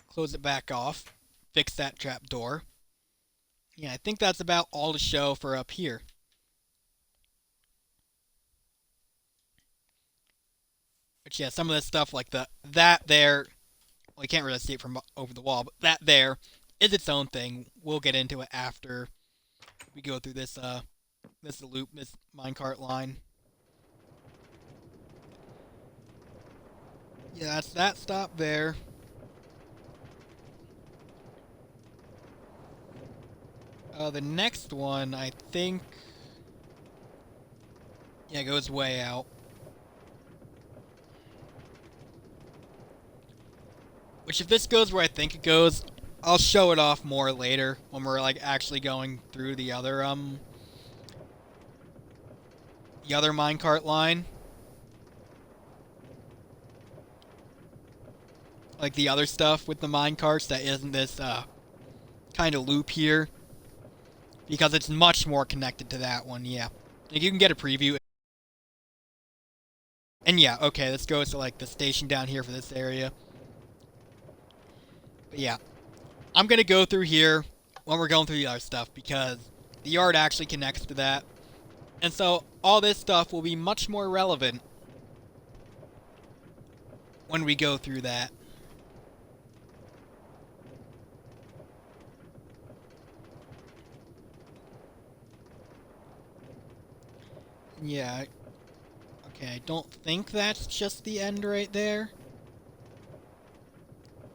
close it back off, fix that trap door. Yeah, I think that's about all to show for up here. But yeah, some of this stuff like that there, well, you can't really see it from over the wall, but that there is its own thing. We'll get into it after we go through this loop, this minecart line. Yeah, that's that stop there. The next one, I think, yeah, goes way out. Which, if this goes where I think it goes, I'll show it off more later when we're like actually going through the other minecart line. Like the other stuff with the minecarts that isn't this kind of loop here. Because it's much more connected to that one, yeah. Like you can get a preview. And yeah, okay, let's go to like the station down here for this area. But yeah, I'm going to go through here when we're going through the other stuff because the yard actually connects to that. And so all this stuff will be much more relevant when we go through that. Yeah. Okay, I don't think that's just the end right there.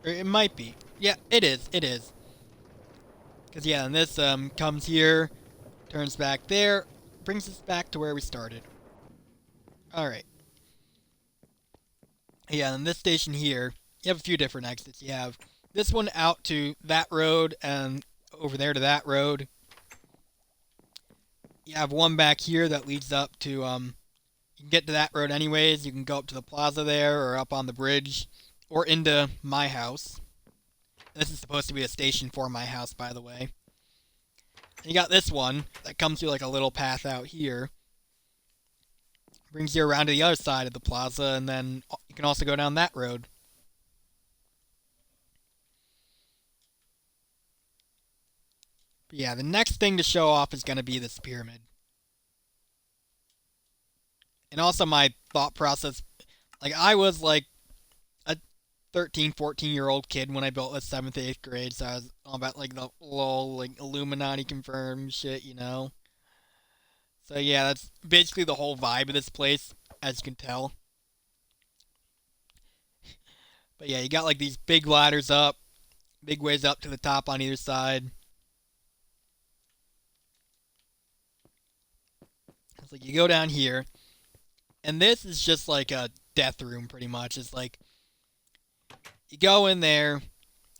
Or it might be. Yeah, it is. It is. Because, yeah, and this comes here, turns back there, brings us back to where we started. Alright. Yeah, and this station here, you have a few different exits. You have this one out to that road and over there to that road. You have one back here that leads up to, you can get to that road anyways. You can go up to the plaza there or up on the bridge or into my house. This is supposed to be a station for my house, by the way. And you got this one that comes through like a little path out here. Brings you around to the other side of the plaza, and then you can also go down that road. But yeah, the next thing to show off is going to be this pyramid. And also my thought process, like I was like 13, 14-year-old kid when I built a 7th, 8th grade, so I was all about like the lol, like Illuminati confirmed shit, you know? So yeah, that's basically the whole vibe of this place, as you can tell. But yeah, you got like these big ladders up, big ways up to the top on either side. It's like you go down here, and this is just like a death room pretty much. It's like you go in there,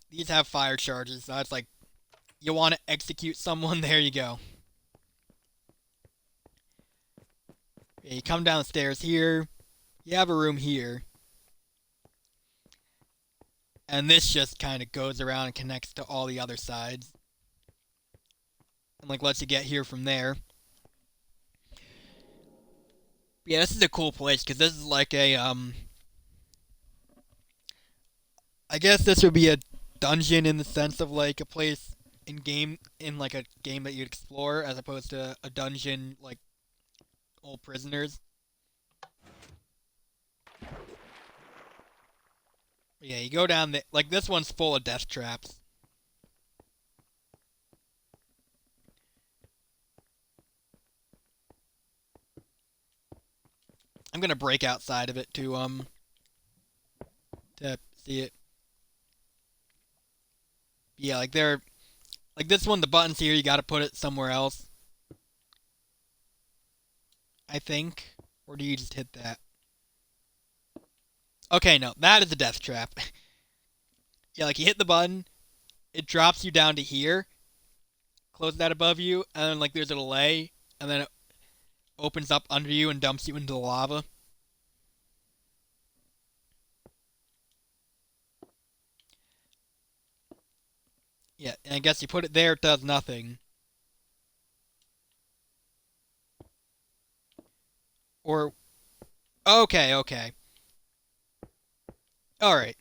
these have fire charges, so it's like you want to execute someone, there you go. Yeah, you come down the stairs here, you have a room here, and this just kind of goes around and connects to all the other sides. And like lets you get here from there. Yeah, this is a cool place because this is like a I guess this would be a dungeon in the sense of like a place in like a game that you'd explore as opposed to a dungeon like old prisoners. Yeah, you go down the like this one's full of death traps. I'm gonna break outside of it to see it. Yeah, like they're like this one, the buttons here, you gotta put it somewhere else. I think. Or do you just hit that? Okay, no, that is a death trap. Yeah, like you hit the button, it drops you down to here, close that above you, and then like there's a delay, and then it opens up under you and dumps you into the lava. Yeah, and I guess you put it there, it does nothing. Or okay, okay. Alright.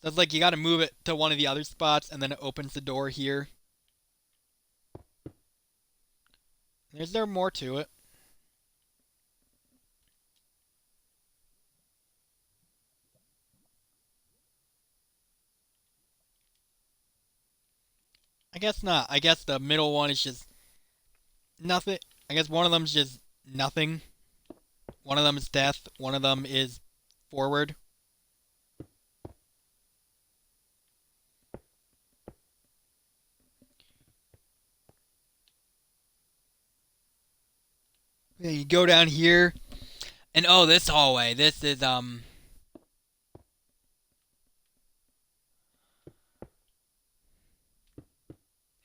So it's like you gotta move it to one of the other spots and then it opens the door here. Is there more to it? I guess not. I guess the middle one is just nothing. I guess one of them is just nothing. One of them is death. One of them is forward. Yeah, you go down here, and oh, this hallway. This is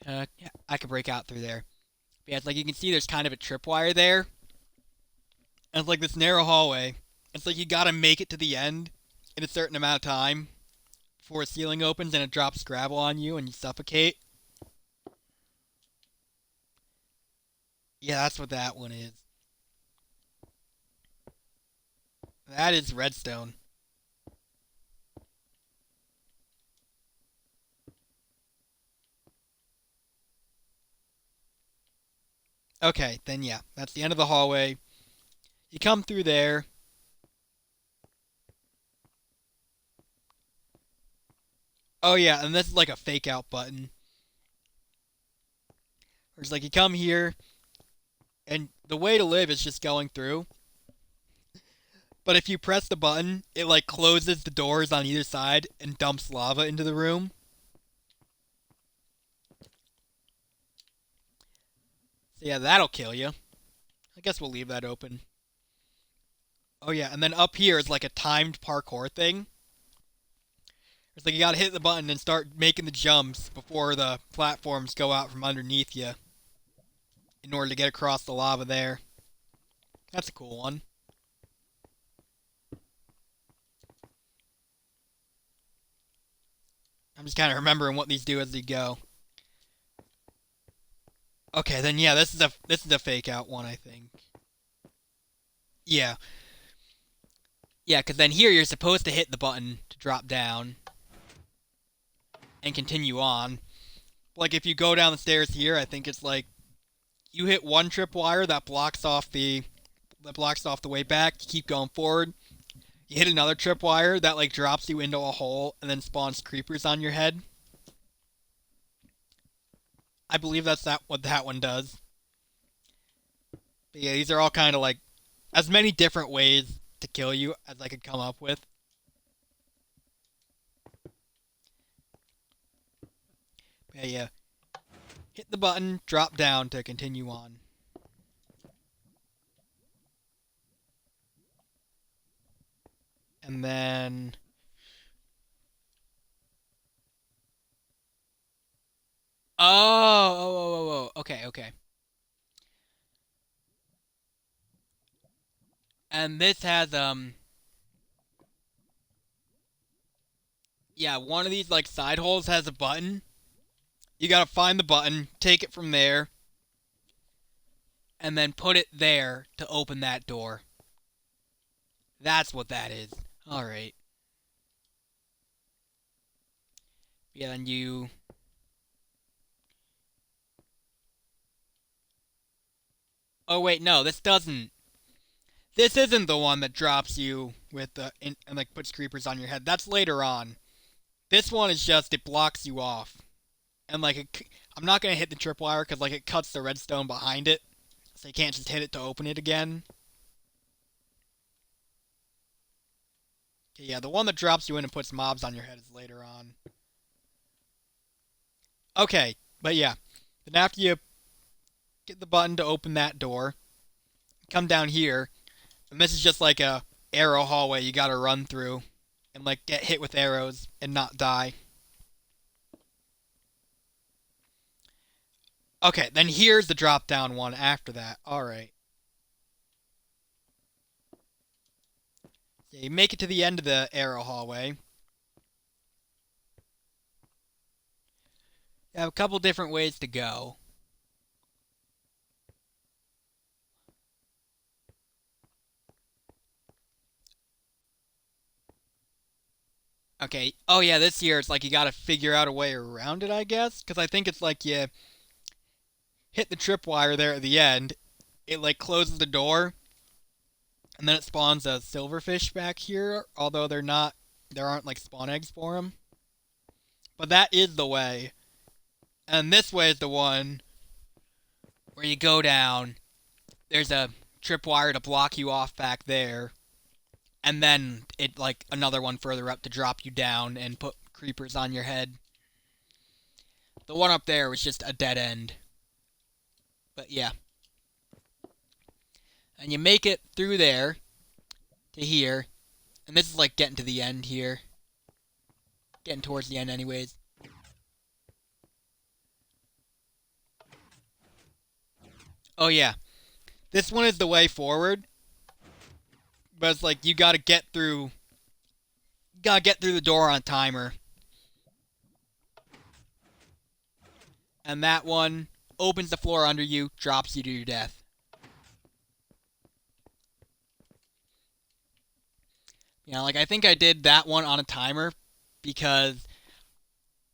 yeah, I could break out through there. But yeah, it's like you can see there's kind of a tripwire there. And it's like this narrow hallway. It's like you gotta make it to the end in a certain amount of time before a ceiling opens and it drops gravel on you and you suffocate. Yeah, that's what that one is. That is redstone. Okay, then yeah, that's the end of the hallway. You come through there. Oh yeah, and this is like a fake out button. Where it's like you come here, and the way to live is just going through. But if you press the button, it like closes the doors on either side and dumps lava into the room. So yeah, that'll kill you. I guess we'll leave that open. Oh yeah, and then up here is like a timed parkour thing. It's like you gotta hit the button and start making the jumps before the platforms go out from underneath you in order to get across the lava there. That's a cool one. I'm just kind of remembering what these do as they go. Okay, then yeah, this is a fake out one, I think. Yeah, yeah, because then here you're supposed to hit the button to drop down and continue on. Like if you go down the stairs here, I think it's like you hit one tripwire that blocks off the way back. You keep going forward. You hit another tripwire that like drops you into a hole and then spawns creepers on your head. I believe that's what that one does. But yeah, these are all kind of like as many different ways to kill you as I could come up with. But yeah, hit the button, drop down to continue on. And then oh, okay, okay. And this has yeah, one of these like side holes has a button. You gotta find the button, take it from there, and then put it there to open that door. That's what that is. Alright. Yeah, then you... Oh wait, no, this doesn't... This isn't the one that drops you with the... and like puts creepers on your head. That's later on. This one is just, it blocks you off. And like, I'm not gonna hit the tripwire because like it cuts the redstone behind it. So you can't just hit it to open it again. Yeah, the one that drops you in and puts mobs on your head is later on. Okay, but yeah. Then after you get the button to open that door, come down here, and this is just like a arrow hallway you gotta run through and like get hit with arrows and not die. Okay, then here's the drop down one after that. Alright. Yeah, you make it to the end of the arrow hallway. You have a couple different ways to go. Okay. Oh yeah, this year it's like you gotta figure out a way around it, I guess. Because I think it's like you hit the tripwire there at the end. It like closes the door, and then it spawns a silverfish back here. Although there aren't like spawn eggs for them. But that is the way. And this way is the one where you go down. There's a tripwire to block you off back there. And then it like another one further up to drop you down and put creepers on your head. The one up there was just a dead end. But yeah. And you make it through there to here. And this is like getting to the end here. Getting towards the end anyways. Oh yeah. This one is the way forward. But it's like you gotta get through the door on timer. And that one opens the floor under you, drops you to your death. Yeah, like I think I did that one on a timer because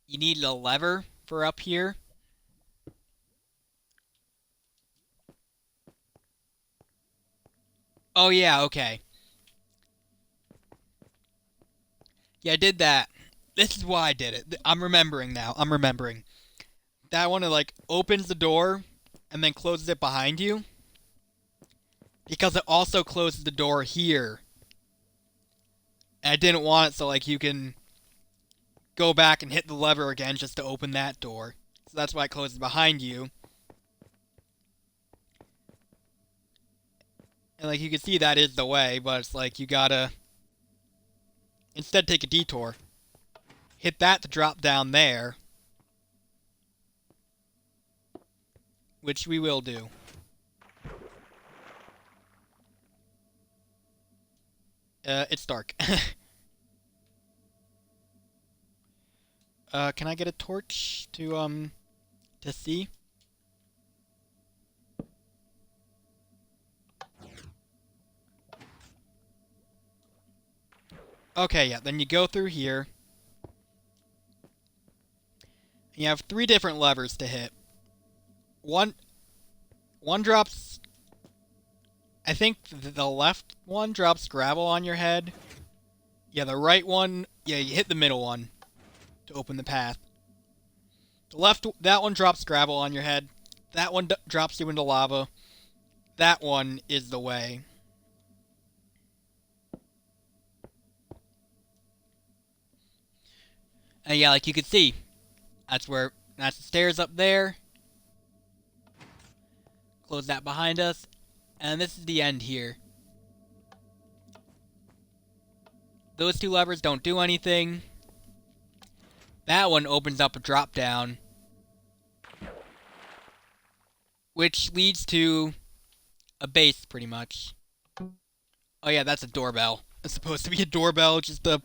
you needed a lever for up here. Oh yeah, okay. Yeah, I did that. This is why I did it. I'm remembering now. I'm remembering. That one, it like opens the door and then closes it behind you. Because it also closes the door here. And I didn't want it so like you can go back and hit the lever again just to open that door. So that's why it closes behind you. And like you can see that is the way, but it's like you gotta instead take a detour. Hit that to drop down there. Which we will do. It's dark. Can I get a torch to see? Okay, yeah, then you go through here. You have 3 different levers to hit. One drops... I think the left one drops gravel on your head. Yeah, the right one. Yeah, you hit the middle one to open the path. The left, that one drops gravel on your head. That one drops you into lava. That one is the way. And yeah, like you can see, that's the stairs up there. Close that behind us. And this is the end here. Those two levers don't do anything. That one opens up a drop down, which leads to a base, pretty much. Oh yeah, that's a doorbell. It's supposed to be a doorbell, just a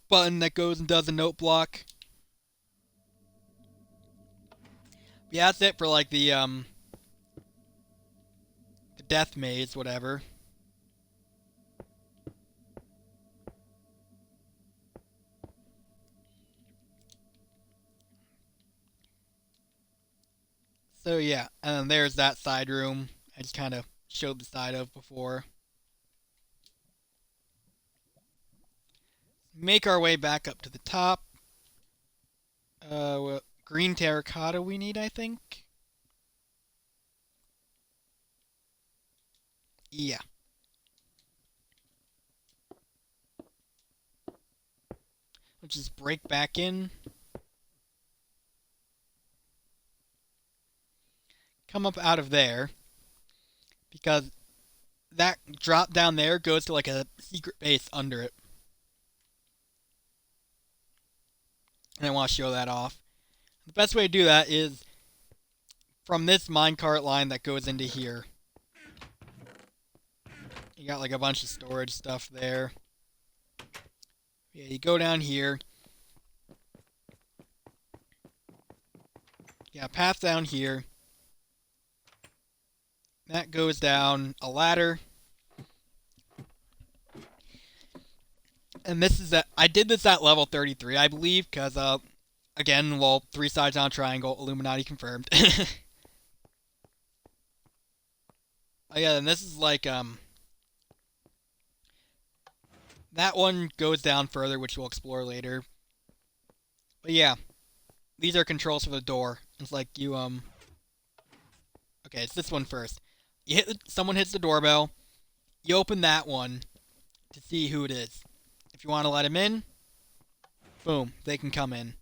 button that goes and does a note block. Yeah, that's it for like the death maze, whatever. So yeah, and then there's that side room I just kind of showed the side of before. Make our way back up to the top. Well, green terracotta we need, I think. Yeah. Let's just break back in. Come up out of there. Because that drop down there goes to like a secret base under it. And I want to show that off. The best way to do that is from this minecart line that goes into here. You got like a bunch of storage stuff there. Yeah, you go down here. Yeah, path down here. That goes down a ladder. And this is I did this at level 33, I believe, because again, well, 3 sides on a triangle, Illuminati confirmed. Oh yeah, and this is like that one goes down further, which we'll explore later. But yeah, these are controls for the door. It's like you okay, it's this one first. Someone hits the doorbell. You open that one to see who it is. If you want to let him in, boom, they can come in.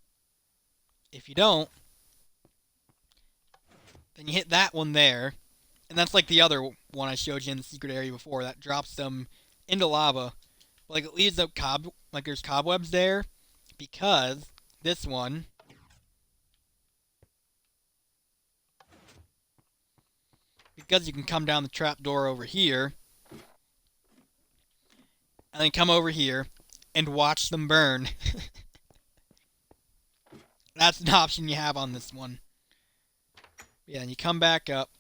If you don't, then you hit that one there, and that's like the other one I showed you in the secret area before that drops them into lava. Like it leaves up like there's cobwebs there because this one you can come down the trap door over here and then come over here and watch them burn. That's an option you have on this one. Yeah, and you come back up.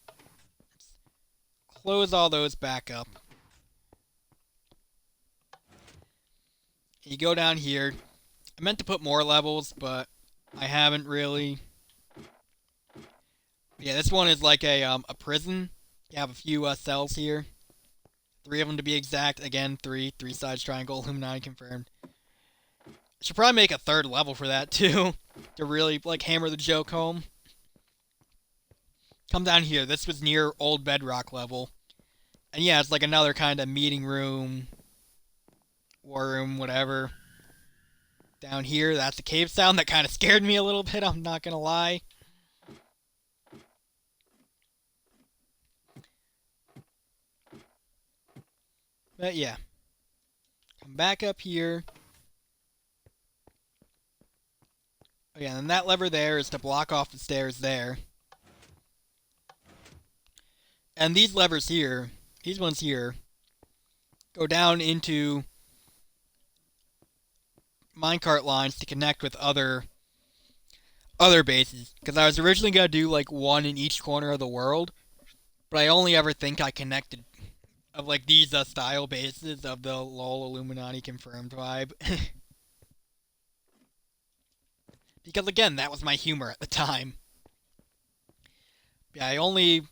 Close all those back up. You go down here. I meant to put more levels, but I haven't really. Yeah, this one is like a prison. You have a few cells here. 3 of them to be exact. Again, 3 sides triangle. Illuminati confirmed. Should probably make a 3rd level for that too, to really like hammer the joke home. Come down here. This was near old bedrock level, and yeah, it's like another kind of meeting room, war room, whatever. Down here, that's a cave sound that kind of scared me a little bit. I'm not gonna lie. But yeah, come back up here. Oh yeah, and that lever there is to block off the stairs there. And these levers here, these ones here, go down into minecart lines to connect with other bases. Because I was originally going to do like one in each corner of the world, but I only ever think I connected of like these style bases of the LOL Illuminati confirmed vibe. Because again, that was my humor at the time. Yeah, I only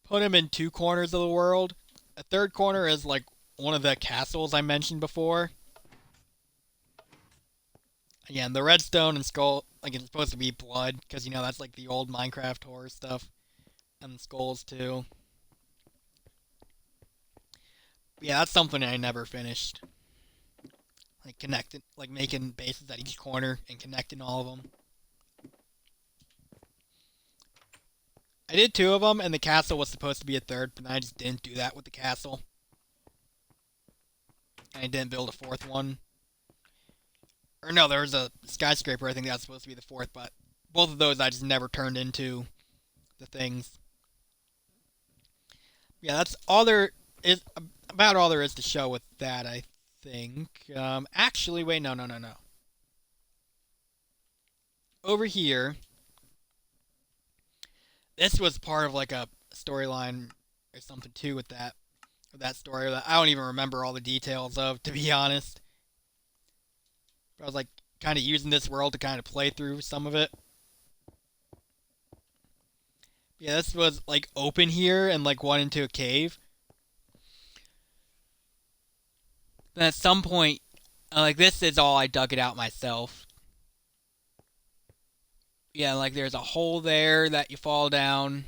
put him in 2 corners of the world. A 3rd corner is like one of the castles I mentioned before. Again, the redstone and skull, like it's supposed to be blood, because that's like the old Minecraft horror stuff, and the skulls too. But yeah, that's something I never finished. Like connecting, like making bases at each corner and connecting all of them. I did two of them, and the castle was supposed to be a third, but I just didn't do that with the castle. And I didn't build a fourth one. Or no, there was a skyscraper. I think that was supposed to be the fourth, but both of those I just never turned into the things. Yeah, that's all there is about all there is to show with that. I think. Actually, wait, no, no, no, no. Over here, this was part of like a storyline or something too with that story that I don't even remember all the details of, to be honest. But I was like kind of using this world to kind of play through some of it. Yeah, this was like open here and like went into a cave. Then at some point, like this is all I dug it out myself. Yeah, like there's a hole there that you fall down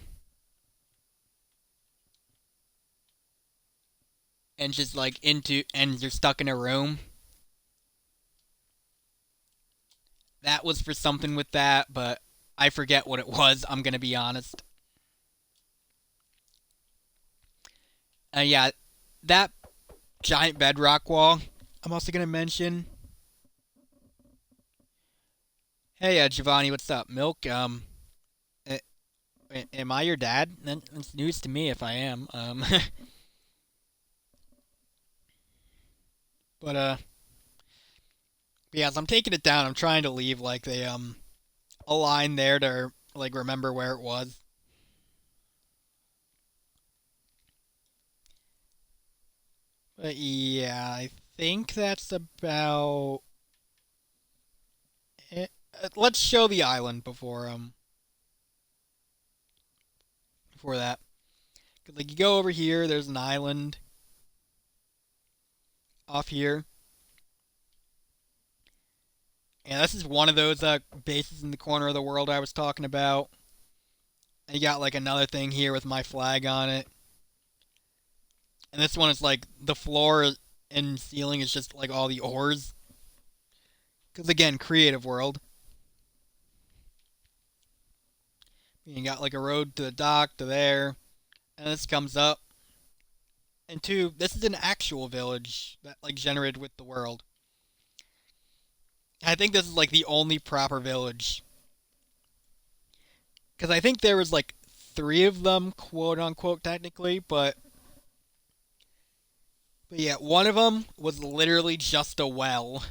and just like into, and you're stuck in a room. That was for something with that, but I forget what it was. I'm gonna be honest. Yeah, that giant bedrock wall. I'm also gonna mention. Hey, Giovanni, what's up? Milk. A- am I your dad? That's news to me if I am. But yeah, as I'm taking it down, I'm trying to leave like a line there to like remember where it was. But yeah, I think that's about it. Let's show the island before that. 'Cause, like you go over here, there's an island off here, and this is one of those bases in the corner of the world I was talking about. And you got like another thing here with my flag on it, and this one is like the floor and ceiling is just like all the ores. Because again, creative world. You got like a road to the dock to there, and this comes up. And two, this is an actual village that like generated with the world. I think this is like the only proper village because I think there was like three of them, quote unquote, technically, but yeah, one of them was literally just a well,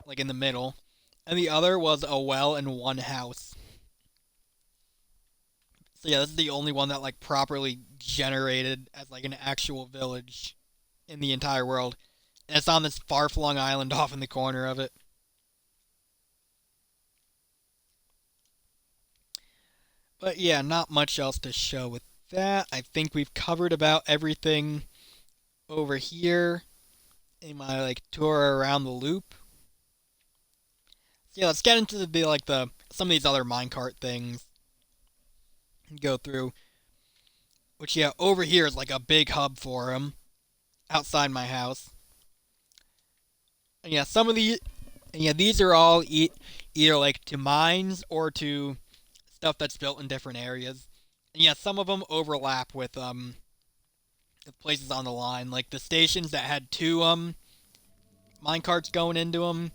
like in the middle, and the other was a well and one house. So yeah, this is the only one that like properly generated as like an actual village in the entire world, and it's on this far-flung island off in the corner of it. But yeah, not much else to show with that. I think we've covered about everything over here in my like tour around the loop. So yeah, let's get into the some of these other minecart things and go through. Which yeah, over here is like a big hub for them outside my house. And yeah, some of these, and yeah, these are all either like to mines or to stuff that's built in different areas. And yeah, some of them overlap with the places on the line, like the stations that had two minecarts going into them.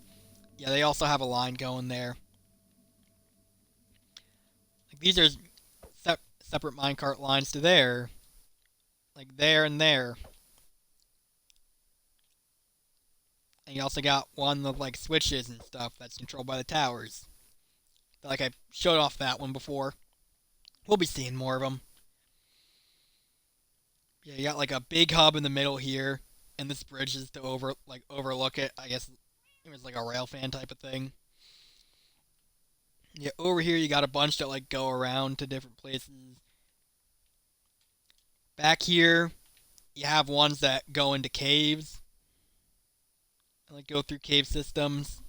Yeah, they also have a line going there. Like these are separate minecart lines to there, like there and there. And you also got one with like switches and stuff that's controlled by the towers. Like I showed off that one before. We'll be seeing more of them. Yeah, you got like a big hub in the middle here, and this bridge is to overlook it. I guess it was like a rail fan type of thing. Yeah, over here you got a bunch that like go around to different places. Back here, you have ones that go into caves, like go through cave systems.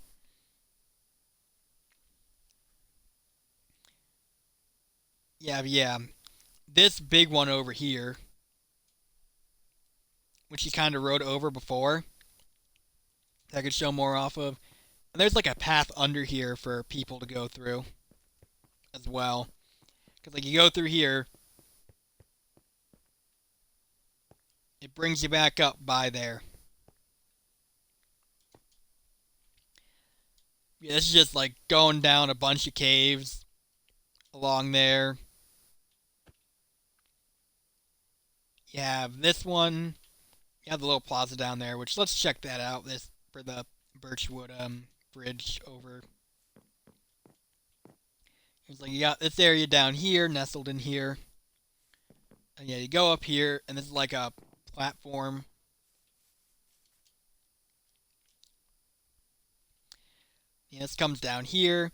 Yeah. This big one over here, which you kind of rode over before, that I could show more off of. And there's like a path under here for people to go through as well. Because like you go through here, it brings you back up by there. Yeah, this is just like going down a bunch of caves along there. You have this one. You have the little plaza down there, which let's check that out. This for the Birchwood bridge over. It's like you got this area down here, nestled in here. And yeah, you go up here, and this is like a platform. Yeah, this comes down here,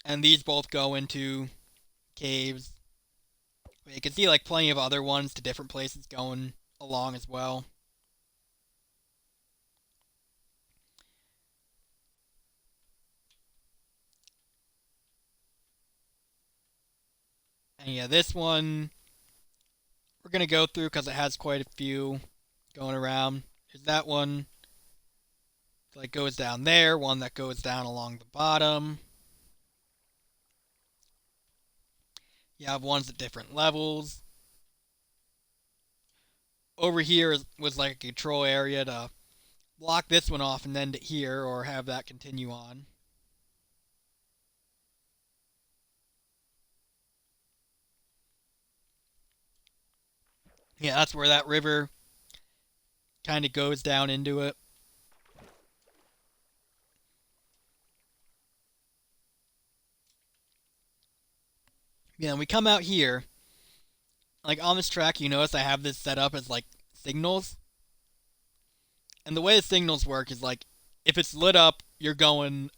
and these both go into caves. You can see like plenty of other ones to different places going along as well. And yeah, this one we're gonna go through because it has quite a few going around. There's that one that goes down there, one that goes down along the bottom. You have ones at different levels. Over here was like a control area to block this one off and end it here, or have that continue on. Yeah, that's where that river kind of goes down into it. Yeah, and we come out here. Like on this track, you notice I have this set up as like signals. And the way the signals work is like if it's lit up, you're going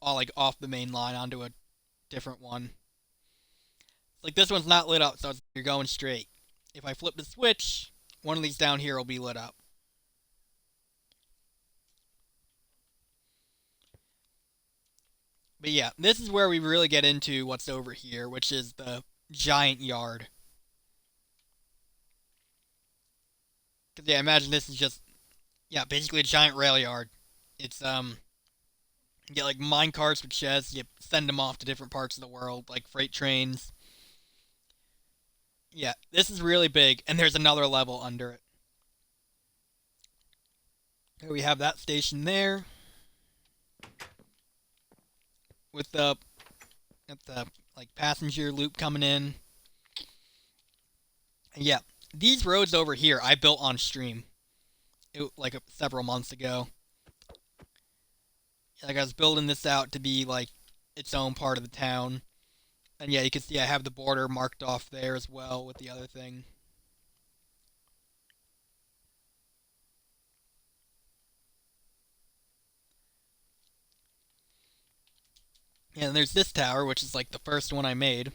like off the main line onto a different one. Like this one's not lit up, so you're going straight. If I flip the switch, one of these down here will be lit up. But yeah, this is where we really get into what's over here, which is the giant yard. Cause yeah, imagine this is just basically a giant rail yard. It's you get like mine carts with chests, you send them off to different parts of the world, like freight trains. Yeah, this is really big, and there's another level under it. Here we have that station there with the like passenger loop coming in. And yeah, these roads over here I built on stream, several months ago. Like I was building this out to be like its own part of the town. And yeah, you can see I have the border marked off there as well with the other thing. And there's this tower, which is like the first one I made.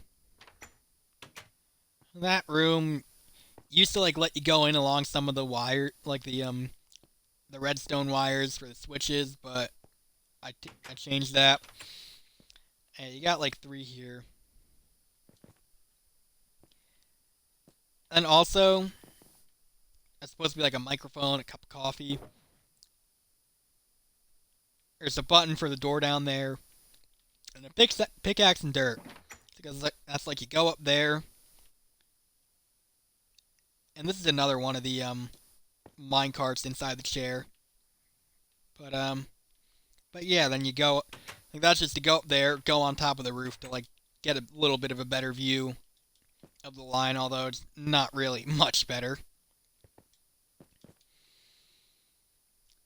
That room used to like let you go in along some of the wire, like the redstone wires for the switches, but I changed that. And you got like three here. And also, it's supposed to be like a microphone, a cup of coffee. There's a button for the door down there, and a pickaxe and dirt. Because that's like you go up there, and this is another one of the mine carts inside the chair. But yeah, then you go. Like that's just to go up there, go on top of the roof to like get a little bit of a better view of the line, although it's not really much better.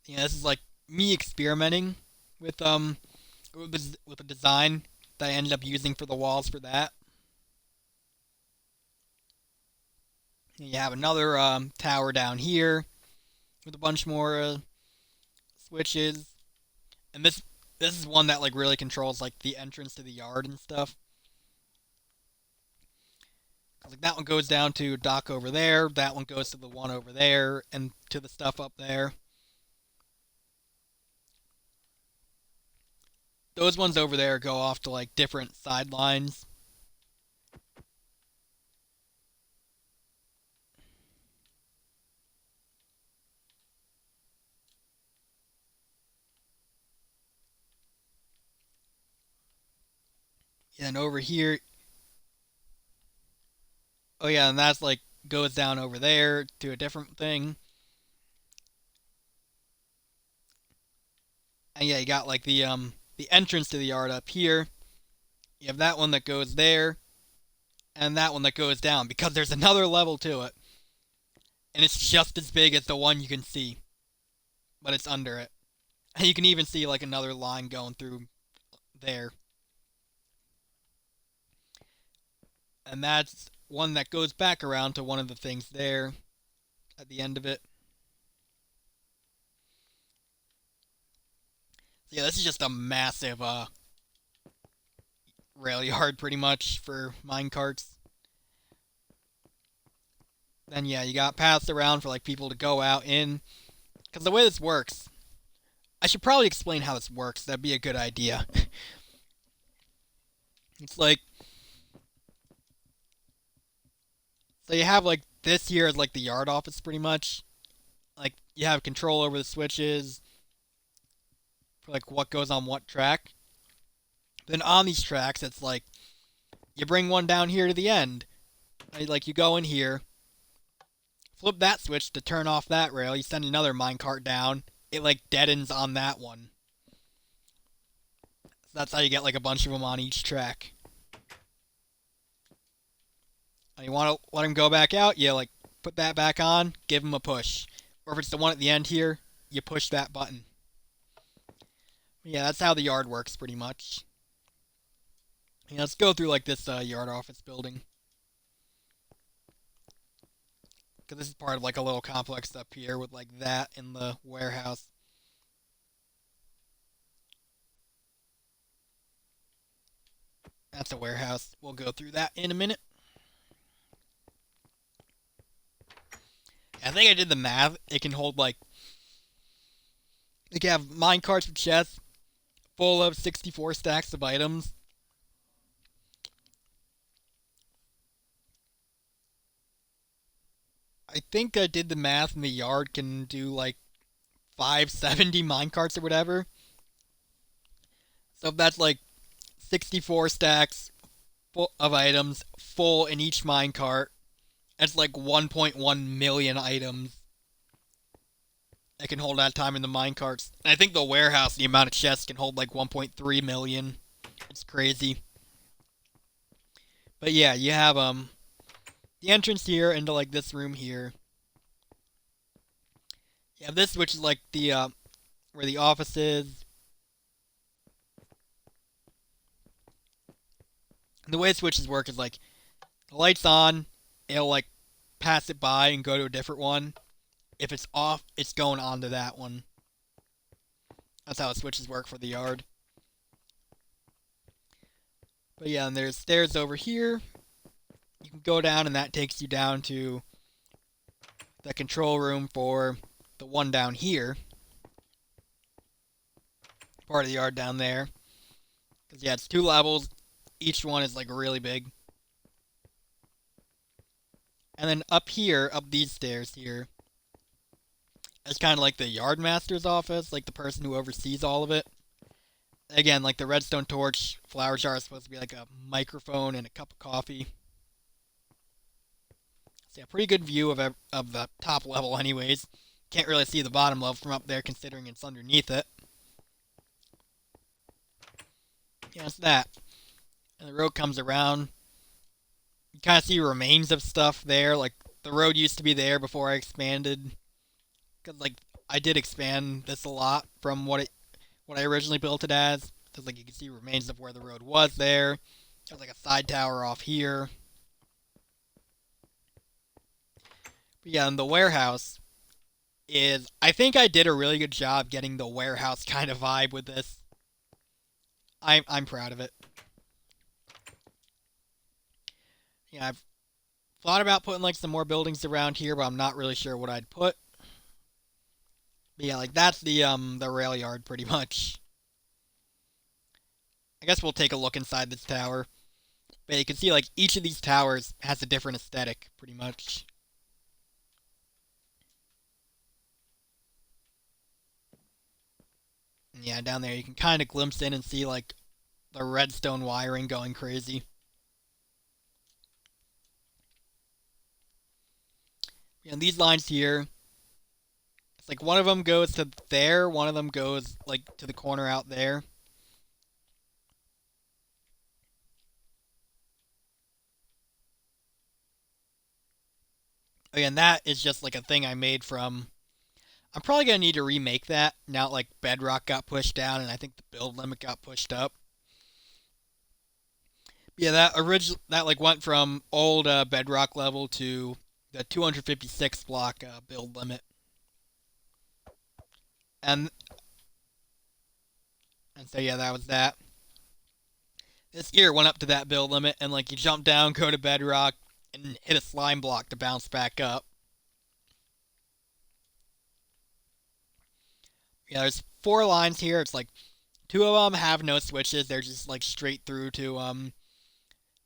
Yeah, this is like me experimenting with with a design that I ended up using for the walls for that. And you have another tower down here with a bunch more switches, and this is one that like really controls like the entrance to the yard and stuff. Like that one goes down to dock over there. That one goes to the one over there and to the stuff up there. Those ones over there go off to like different sidelines. And over here, oh yeah, and that's like goes down over there to a different thing. And yeah, you got like the entrance to the yard up here. You have that one that goes there, and that one that goes down because there's another level to it, and it's just as big as the one you can see, but it's under it. And you can even see like another line going through there, and that's one that goes back around to one of the things there at the end of it. So yeah, this is just a massive rail yard pretty much for minecarts. Then yeah, you got paths around for like people to go out in. Because the way this works, I should probably explain how this works. That'd be a good idea. It's like, so you have like this here is like the yard office pretty much. Like you have control over the switches for like what goes on what track. Then on these tracks, it's like you bring one down here to the end. Like you go in here, flip that switch to turn off that rail. You send another minecart down. It like deadens on that one. So that's how you get like a bunch of them on each track. And you want to let them go back out, you like put that back on, give them a push. Or if it's the one at the end here, you push that button. Yeah, that's how the yard works pretty much. Yeah, let's go through like this yard office building. Because this is part of like a little complex up here with like that in the warehouse. That's a warehouse. We'll go through that in a minute. I think I did the math. It can hold like, it can have mine carts with chests full of 64 stacks of items. I think I did the math and the yard can do like 570 mine carts or whatever. So if that's like 64 stacks full of items full in each mine cart, it's like 1.1 million items that can hold that time in the mine carts. And I think the warehouse, the amount of chests can hold like 1.3 million. It's crazy. But yeah, you have the entrance here into like this room here. You have this, which is like the where the office is. And the way switches work is like the light's on, it'll like pass it by and go to a different one. If it's off, it's going on to that one. That's how the switches work for the yard. But yeah, and there's stairs over here. You can go down, and that takes you down to the control room for the one down here. Part of the yard down there. Because yeah, it's 2 levels. Each one is like really big. And then up here, up these stairs here, it's kind of like the yard master's office, like the person who oversees all of it. Again, like the redstone torch, flower jar is supposed to be like a microphone and a cup of coffee. So yeah, pretty good view of the top level anyways. Can't really see the bottom level from up there considering it's underneath it. Yeah, it's that. And the road comes around. You kind of see remains of stuff there. Like the road used to be there before I expanded. Cause like I did expand this a lot from what I originally built it as. Cause like you can see remains of where the road was there. There's like a side tower off here. But yeah, and the warehouse is, I think I did a really good job getting the warehouse kind of vibe with this. I'm proud of it. Yeah, I've thought about putting like some more buildings around here, but I'm not really sure what I'd put. But yeah, like that's the rail yard pretty much. I guess we'll take a look inside this tower. But you can see like each of these towers has a different aesthetic pretty much. And yeah, down there you can kind of glimpse in and see like the redstone wiring going crazy. And these lines here, it's like one of them goes to there, one of them goes like to the corner out there. Again, that is just like a thing I made from. I'm probably gonna need to remake that now. Like Bedrock got pushed down, and I think the build limit got pushed up. Yeah, that like went from old Bedrock level to the 256 block build limit, and so yeah, that was that. This gear went up to that build limit, and like you jump down, go to Bedrock, and hit a slime block to bounce back up. Yeah, there's 4 lines here. It's like 2 of them have no switches. They're just like straight through to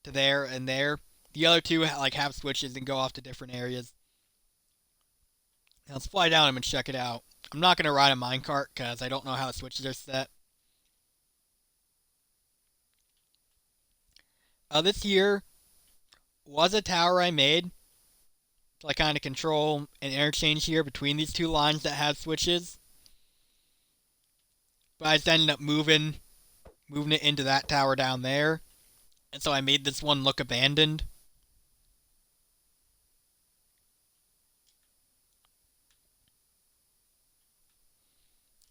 there and there. The other 2 like have switches and go off to different areas. Now let's fly down them and check it out. I'm not gonna ride a minecart because I don't know how the switches are set. This here was a tower I made to like kind of control an interchange here between these 2 lines that have switches. But I just ended up moving it into that tower down there, and so I made this one look abandoned.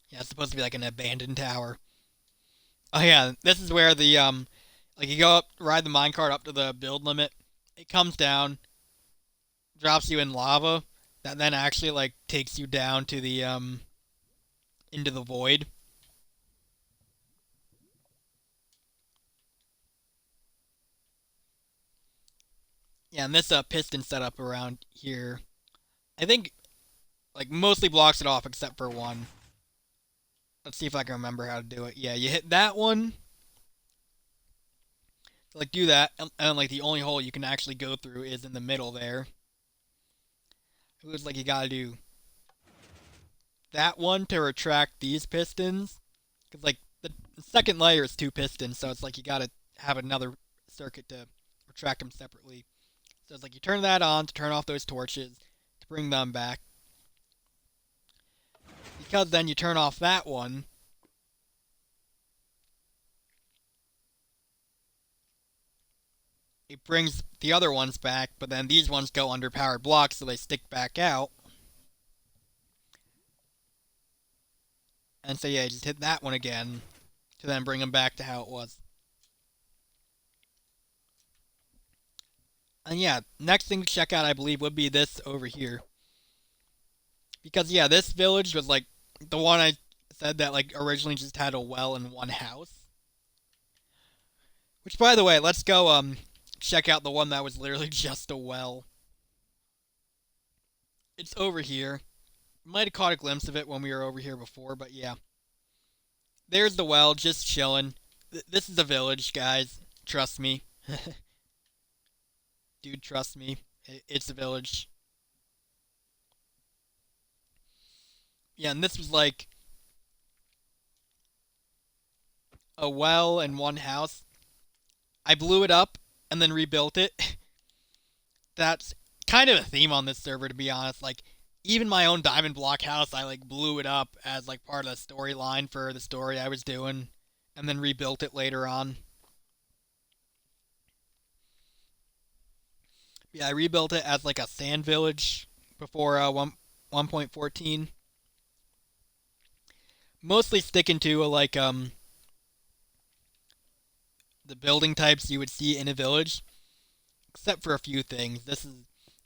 Yeah, it's supposed to be like an abandoned tower. Oh yeah, this is where the like you go up, ride the minecart up to the build limit. It comes down, drops you in lava. That then actually like takes you down to the into the void. Yeah, and this piston setup around here, I think like mostly blocks it off except for one. Let's see if I can remember how to do it. Yeah, you hit that one, like do that, and like the only hole you can actually go through is in the middle there. It looks like you gotta do that one to retract these pistons, because like the second layer is 2 pistons, so it's like you gotta have another circuit to retract them separately. So it's like you turn that on to turn off those torches to bring them back. Because then you turn off that one, it brings the other ones back, but then these ones go under powered blocks, so they stick back out. And so yeah, just hit that one again to then bring them back to how it was. And yeah, next thing to check out, I believe, would be this over here. Because yeah, this village was like the one I said that like originally just had a well and one house. Which, by the way, let's go check out the one that was literally just a well. It's over here. Might have caught a glimpse of it when we were over here before, but yeah. There's the well, just chilling. This is a village, guys. Trust me. Dude, trust me. It's a village. Yeah, and this was like a well and one house. I blew it up and then rebuilt it. That's kind of a theme on this server, to be honest. Like, even my own diamond block house, I like blew it up as like part of the storyline for the story I was doing, and then rebuilt it later on. Yeah, I rebuilt it as like a sand village before 1.14. Mostly sticking to like the building types you would see in a village, except for a few things.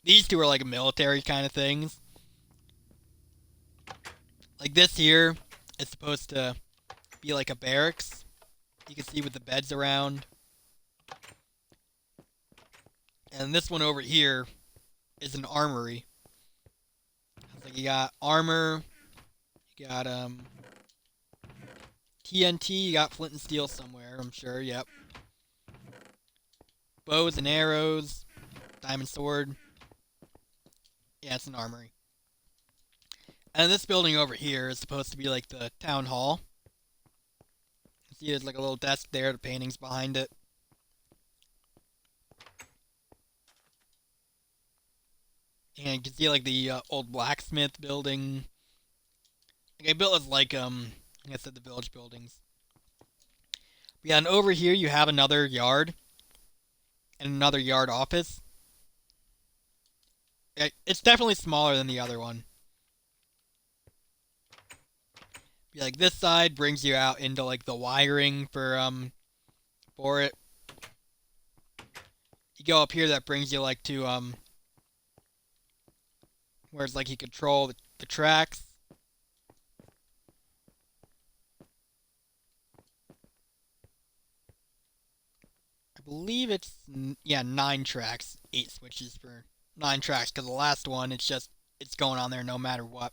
These two are like military kind of things. Like this here is supposed to be like a barracks. You can see with the beds around. And this one over here is an armory. Like you got armor, you got TNT, you got flint and steel somewhere, I'm sure, yep. Bows and arrows, diamond sword. Yeah, it's an armory. And this building over here is supposed to be like the town hall. See, there's like a little desk there. The paintings behind it. And you can see like the old blacksmith building. Like I built as like I said, the village buildings. Yeah, and over here you have another yard and another yard office. It's definitely smaller than the other one. Yeah, like this side brings you out into like the wiring for it. You go up here, that brings you like to where it's like you control the tracks. I believe it's yeah 9 tracks, 8 switches for 9 tracks. Because the last one, it's going on there no matter what.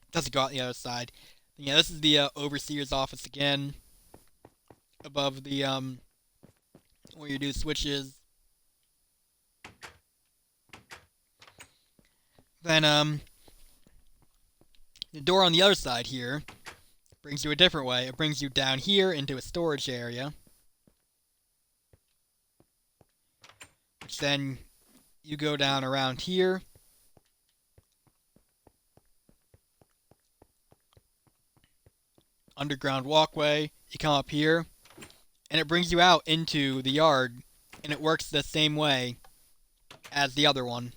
It doesn't go out the other side. Yeah, this is the overseer's office again. Above the where you do switches. Then the door on the other side here brings you a different way. It brings you down here into a storage area. Which then you go down around here. Underground walkway. You come up here. And it brings you out into the yard. And it works the same way as the other one.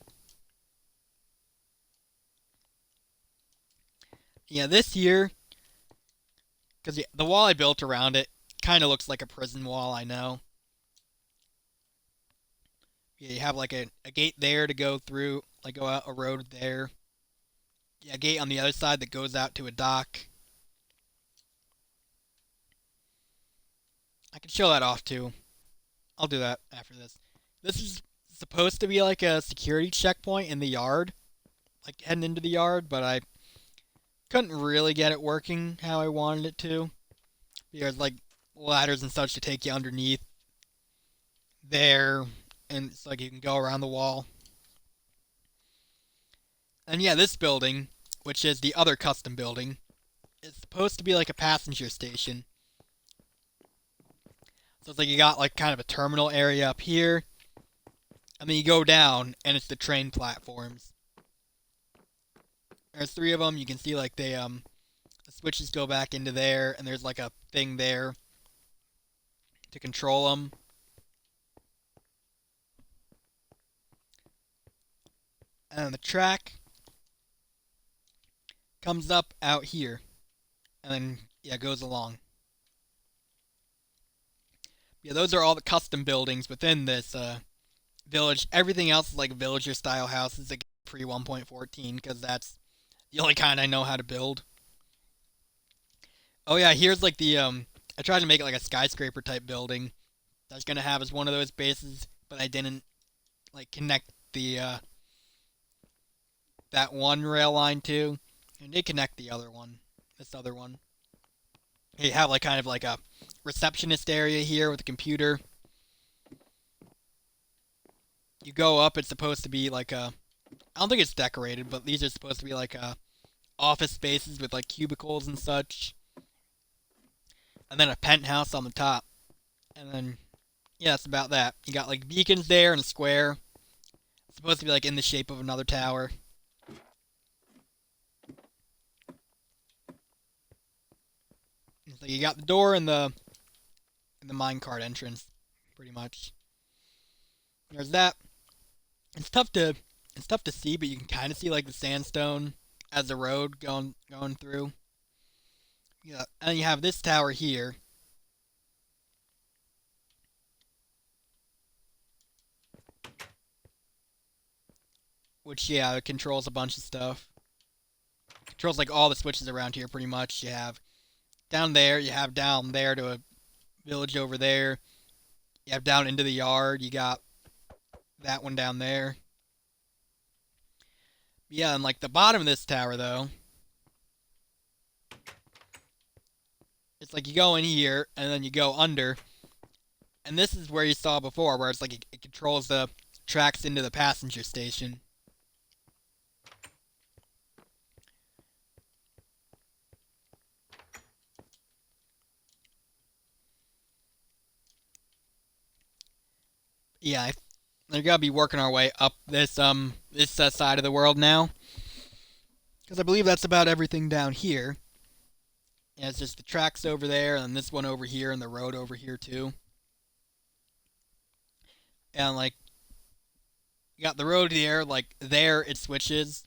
Yeah, this here, because the wall I built around it kind of looks like a prison wall, I know. Yeah, you have like a gate there to go through, like go out a road there. Yeah, a gate on the other side that goes out to a dock. I can show that off too. I'll do that after this. This is supposed to be like a security checkpoint in the yard, like heading into the yard, but I couldn't really get it working how I wanted it to. There's like ladders and such to take you underneath there, and it's like you can go around the wall. And yeah, this building, which is the other custom building, is supposed to be like a passenger station. So it's like you got like kind of a terminal area up here, and then you go down, and it's the train platforms. There's 3 of them. You can see like the switches go back into there, and there's like a thing there to control them. And the track comes up out here, and then yeah, goes along. Yeah, those are all the custom buildings within this village. Everything else is like villager style houses, like pre 1.14, because that's the only kind I know how to build. Oh yeah, here's like the I tried to make it like a skyscraper type building. That's gonna have as one of those bases, but I didn't like connect the that one rail line to. And they connect the other one. This other one. You have like kind of like a receptionist area here with a computer. You go up, it's supposed to be like a I don't think it's decorated, but these are supposed to be like office spaces with like cubicles and such. And then a penthouse on the top. And then yeah, that's about that. You got like beacons there and a square. It's supposed to be like in the shape of another tower. So you got the door and the minecart entrance, pretty much. There's that. It's tough to it's tough to see, but you can kind of see like the sandstone as the road going through. Yeah, and you have this tower here. Which yeah, it controls a bunch of stuff. Controls like all the switches around here pretty much. You have down there, you have down there to a village over there. You have down into the yard, you got that one down there. Yeah, and like the bottom of this tower though, it's like you go in here and then you go under. And this is where you saw before, where it's like it controls the tracks into the passenger station. Yeah, I gotta be working our way up this side of the world now, because I believe that's about everything down here. Yeah, it's just the tracks over there, and this one over here, and the road over here too. And like, you got the road here, like there it switches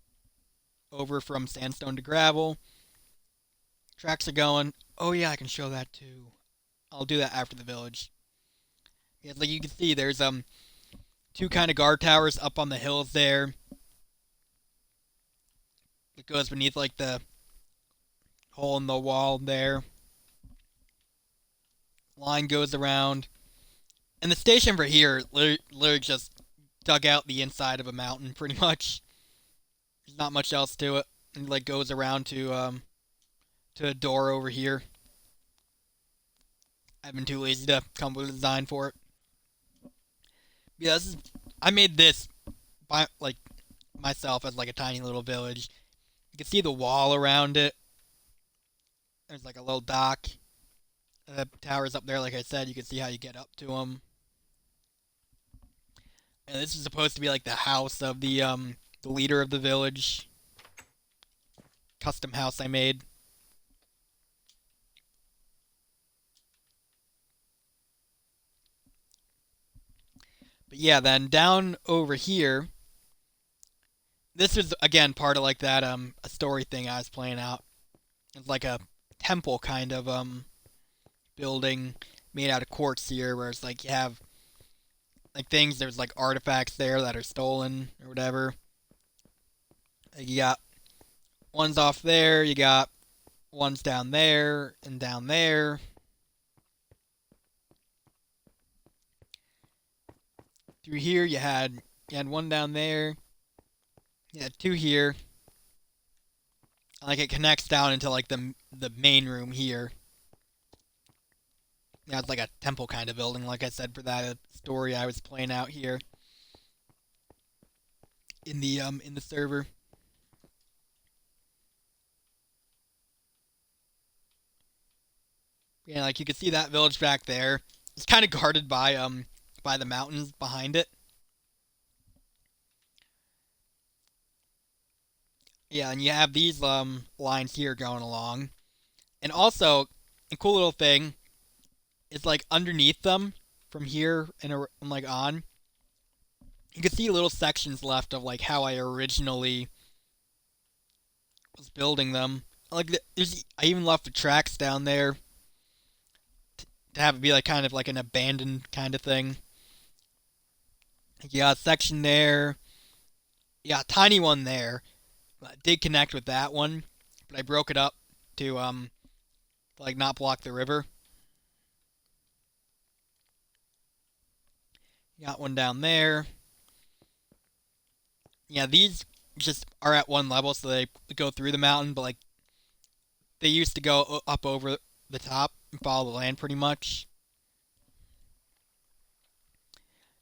over from sandstone to gravel. Tracks are going. Oh yeah, I can show that too. I'll do that after the village. Yeah, like you can see, there's two kind of guard towers up on the hills there. It goes beneath like the hole in the wall there. Line goes around, and the station for here literally just dug out the inside of a mountain, pretty much. There's not much else to it. And like goes around to a door over here. I've been too lazy to come up with a design for it. Yeah, I made this by like myself as like a tiny little village. You can see the wall around it. There's like a little dock. The towers up there, like I said, you can see how you get up to them. And this is supposed to be like the house of the leader of the village. Custom house I made. But yeah, then down over here, this is again part of like that a story thing I was playing out. It's like a temple kind of building made out of quartz here, where it's like you have like things. There's like artifacts there that are stolen or whatever. Like you got ones off there. You got ones down there and down there. Through here, you had one down there. You had two here. Like it connects down into like the main room here. Yeah, it's like a temple kind of building, like I said, for that story I was playing out here in the server. Yeah, like you can see that village back there. It's kind of guarded by the mountains behind it. Yeah, and you have these lines here going along, and also a cool little thing is like underneath them from here and like on. You can see little sections left of like how I originally was building them. Like I even left the tracks down there to have it be like kind of like an abandoned kind of thing. You got a section there. You got a tiny one there. I did connect with that one, but I broke it up to like not block the river. You got one down there. Yeah, these just are at one level, so they go through the mountain, but like they used to go up over the top and follow the land pretty much.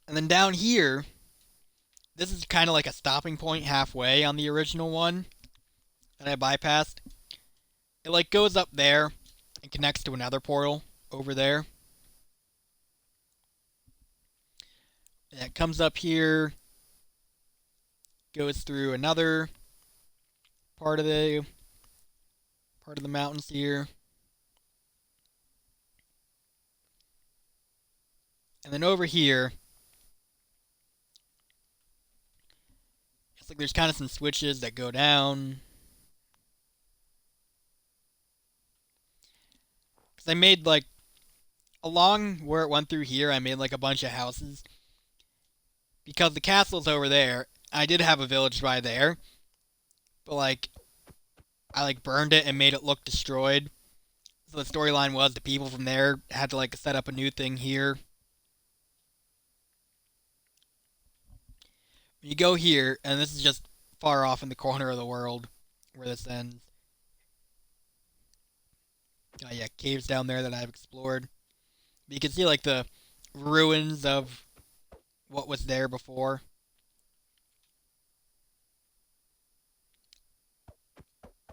And then down here, this is kind of like a stopping point halfway on the original one that I bypassed. It like goes up there and connects to another portal over there. And it comes up here, goes through another part of the mountains here. And then over here, it's like there's kind of some switches that go down. Because I made like along where it went through here, I made like a bunch of houses. Because the castle's over there, I did have a village by there, but like I like burned it and made it look destroyed. So the storyline was the people from there had to like set up a new thing here. You go here, and this is just far off in the corner of the world where this ends. Yeah, caves down there that I've explored. But you can see like the ruins of what was there before.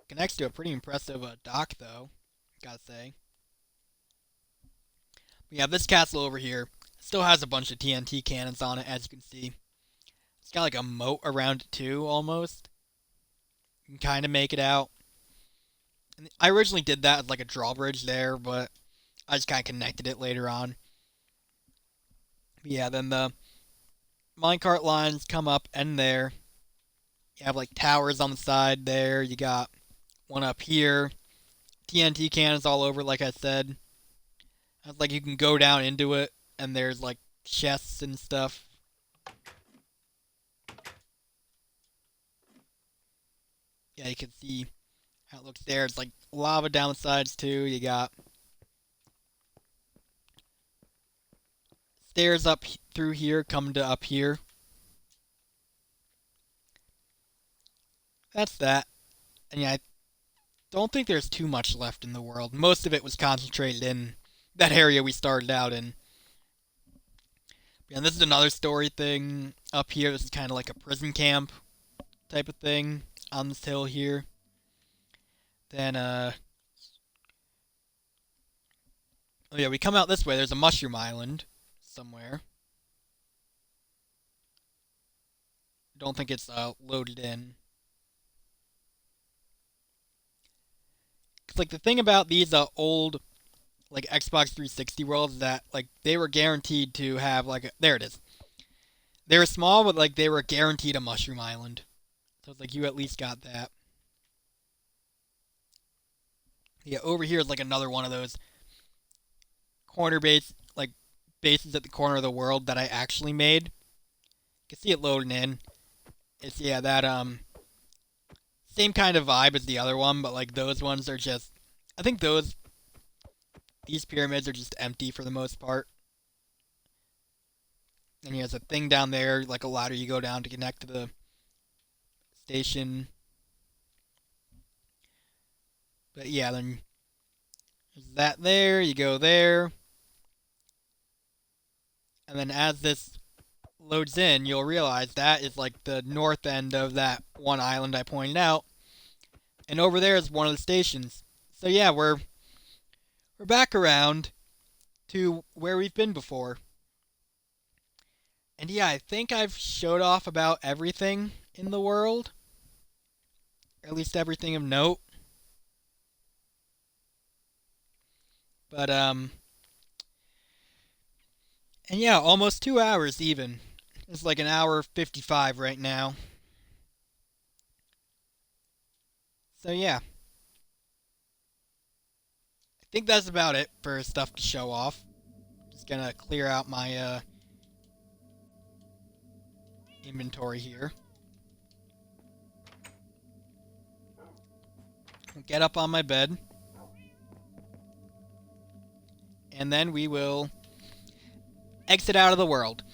Connects to a pretty impressive dock, though. Gotta say. We have this castle over here. Still has a bunch of TNT cannons on it, as you can see. It's got like a moat around it too, almost. You can kind of make it out. And I originally did that as like a drawbridge there, but I just kind of connected it later on. But yeah, then the minecart lines come up and there. You have like towers on the side there. You got one up here. TNT cannons all over, like I said. It's like you can go down into it, and there's like chests and stuff. Yeah, you can see how it looks there. It's like lava down the sides too. You got stairs up through here, come to up here. That's that. And yeah, I don't think there's too much left in the world. Most of it was concentrated in that area we started out in. And this is another story thing up here. This is kind of like a prison camp type of thing on this hill here. Then, oh yeah, we come out this way. There's a mushroom island somewhere. Don't think it's loaded in. Cause like the thing about these old like Xbox 360 worlds is that like they were guaranteed to have like there it is. They were small, but like they were guaranteed a mushroom island. So it's like you at least got that. Yeah, over here is like another one of those corner base like bases at the corner of the world that I actually made. You can see it loading in. It's yeah, that same kind of vibe as the other one, but like those ones are just I think these pyramids are just empty for the most part. And there's a thing down there, like a ladder you go down to connect to the station. But yeah, then there's that there, you go there. And then as this loads in, you'll realize that is like the north end of that one island I pointed out. And over there is one of the stations. So yeah, we're back around to where we've been before. And yeah, I think I've showed off about everything in the world. Or at least everything of note. But and yeah, almost 2 hours even. It's like an hour 55 right now. So yeah, I think that's about it for stuff to show off. Just gonna clear out my inventory here. Get up on my bed. And then we will exit out of the world.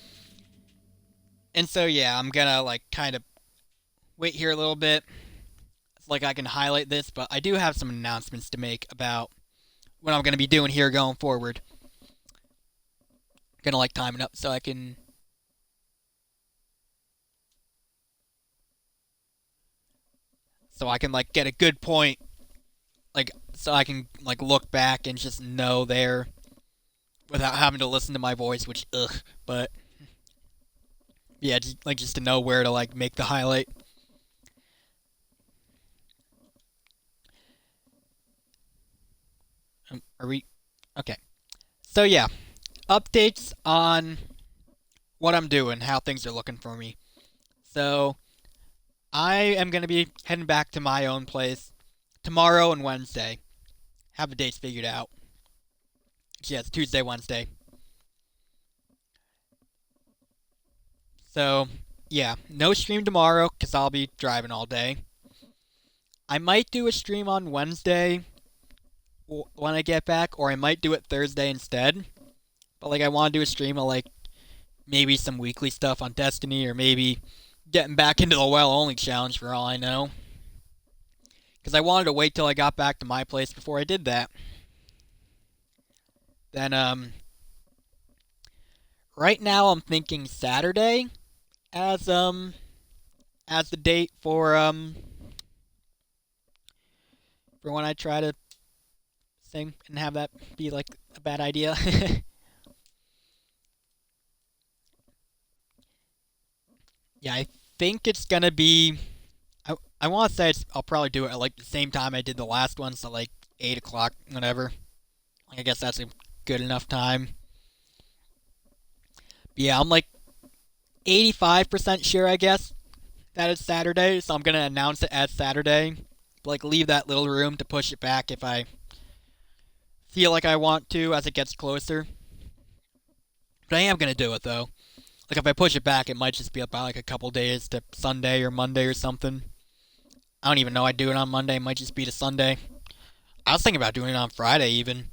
And so yeah, I'm gonna like kind of wait here a little bit. It's like I can highlight this, but I do have some announcements to make about what I'm gonna be doing here going forward. I'm gonna like time it up so I can like get a good point, like so I can like look back and just know there without having to listen to my voice, which ugh, but yeah, just to know where to like make the highlight. Are we okay? So yeah, updates on what I'm doing, how things are looking for me. So I am gonna be heading back to my own place tomorrow and Wednesday. Have the dates figured out. Yeah, it's Tuesday, Wednesday. So yeah, no stream tomorrow because I'll be driving all day. I might do a stream on Wednesday when I get back, or I might do it Thursday instead. But like, I want to do a stream of like maybe some weekly stuff on Destiny, or maybe getting back into the well only challenge for all I know. Because I wanted to wait till I got back to my place before I did that. Then right now I'm thinking Saturday as the date for when I try to sing and have that be like a bad idea. Yeah, I think it's gonna be. I want to say I'll probably do it at like the same time I did the last one, so like 8 o'clock, whatever. Like, I guess that's a good enough time. But yeah, I'm like 85% sure, I guess, that it's Saturday, so I'm gonna announce it as Saturday. Like, leave that little room to push it back if I feel like I want to as it gets closer. But I am gonna do it though. Like, if I push it back, it might just be about like a couple days to Sunday or Monday or something. I don't even know I'd do it on Monday. It might just be to Sunday. I was thinking about doing it on Friday even.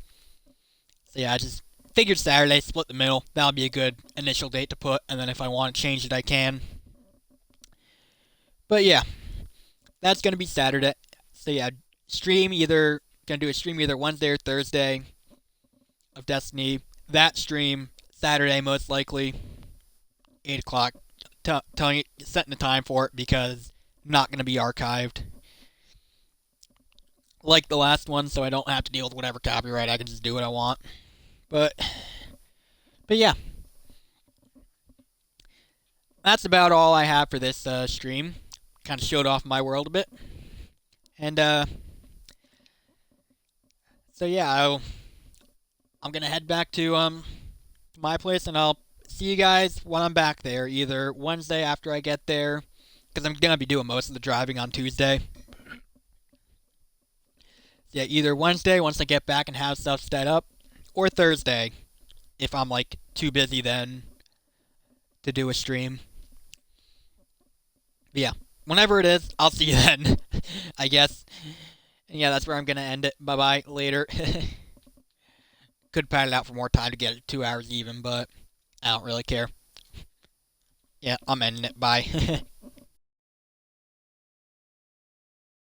So yeah, I just figured Saturday, split the middle. That would be a good initial date to put, and then if I want to change it, I can. But yeah, that's gonna be Saturday. So yeah, stream either gonna do a stream either Wednesday or Thursday of Destiny. That stream Saturday most likely, 8 o'clock. Telling you, setting the time for it because not gonna be archived like the last one, so I don't have to deal with whatever copyright. I can just do what I want. But yeah, that's about all I have for this stream. Kind of showed off my world a bit, and so yeah, I'm gonna head back to my place, and I'll see you guys when I'm back there, either Wednesday after I get there, because I'm gonna be doing most of the driving on Tuesday. Yeah, either Wednesday once I get back and have stuff set up, or Thursday if I'm like too busy then to do a stream. But yeah, whenever it is, I'll see you then. I guess. And yeah, that's where I'm gonna end it. Bye bye. Later. Could pad it out for more time to get it 2 hours even, but I don't really care. Yeah, I'm ending it. Bye.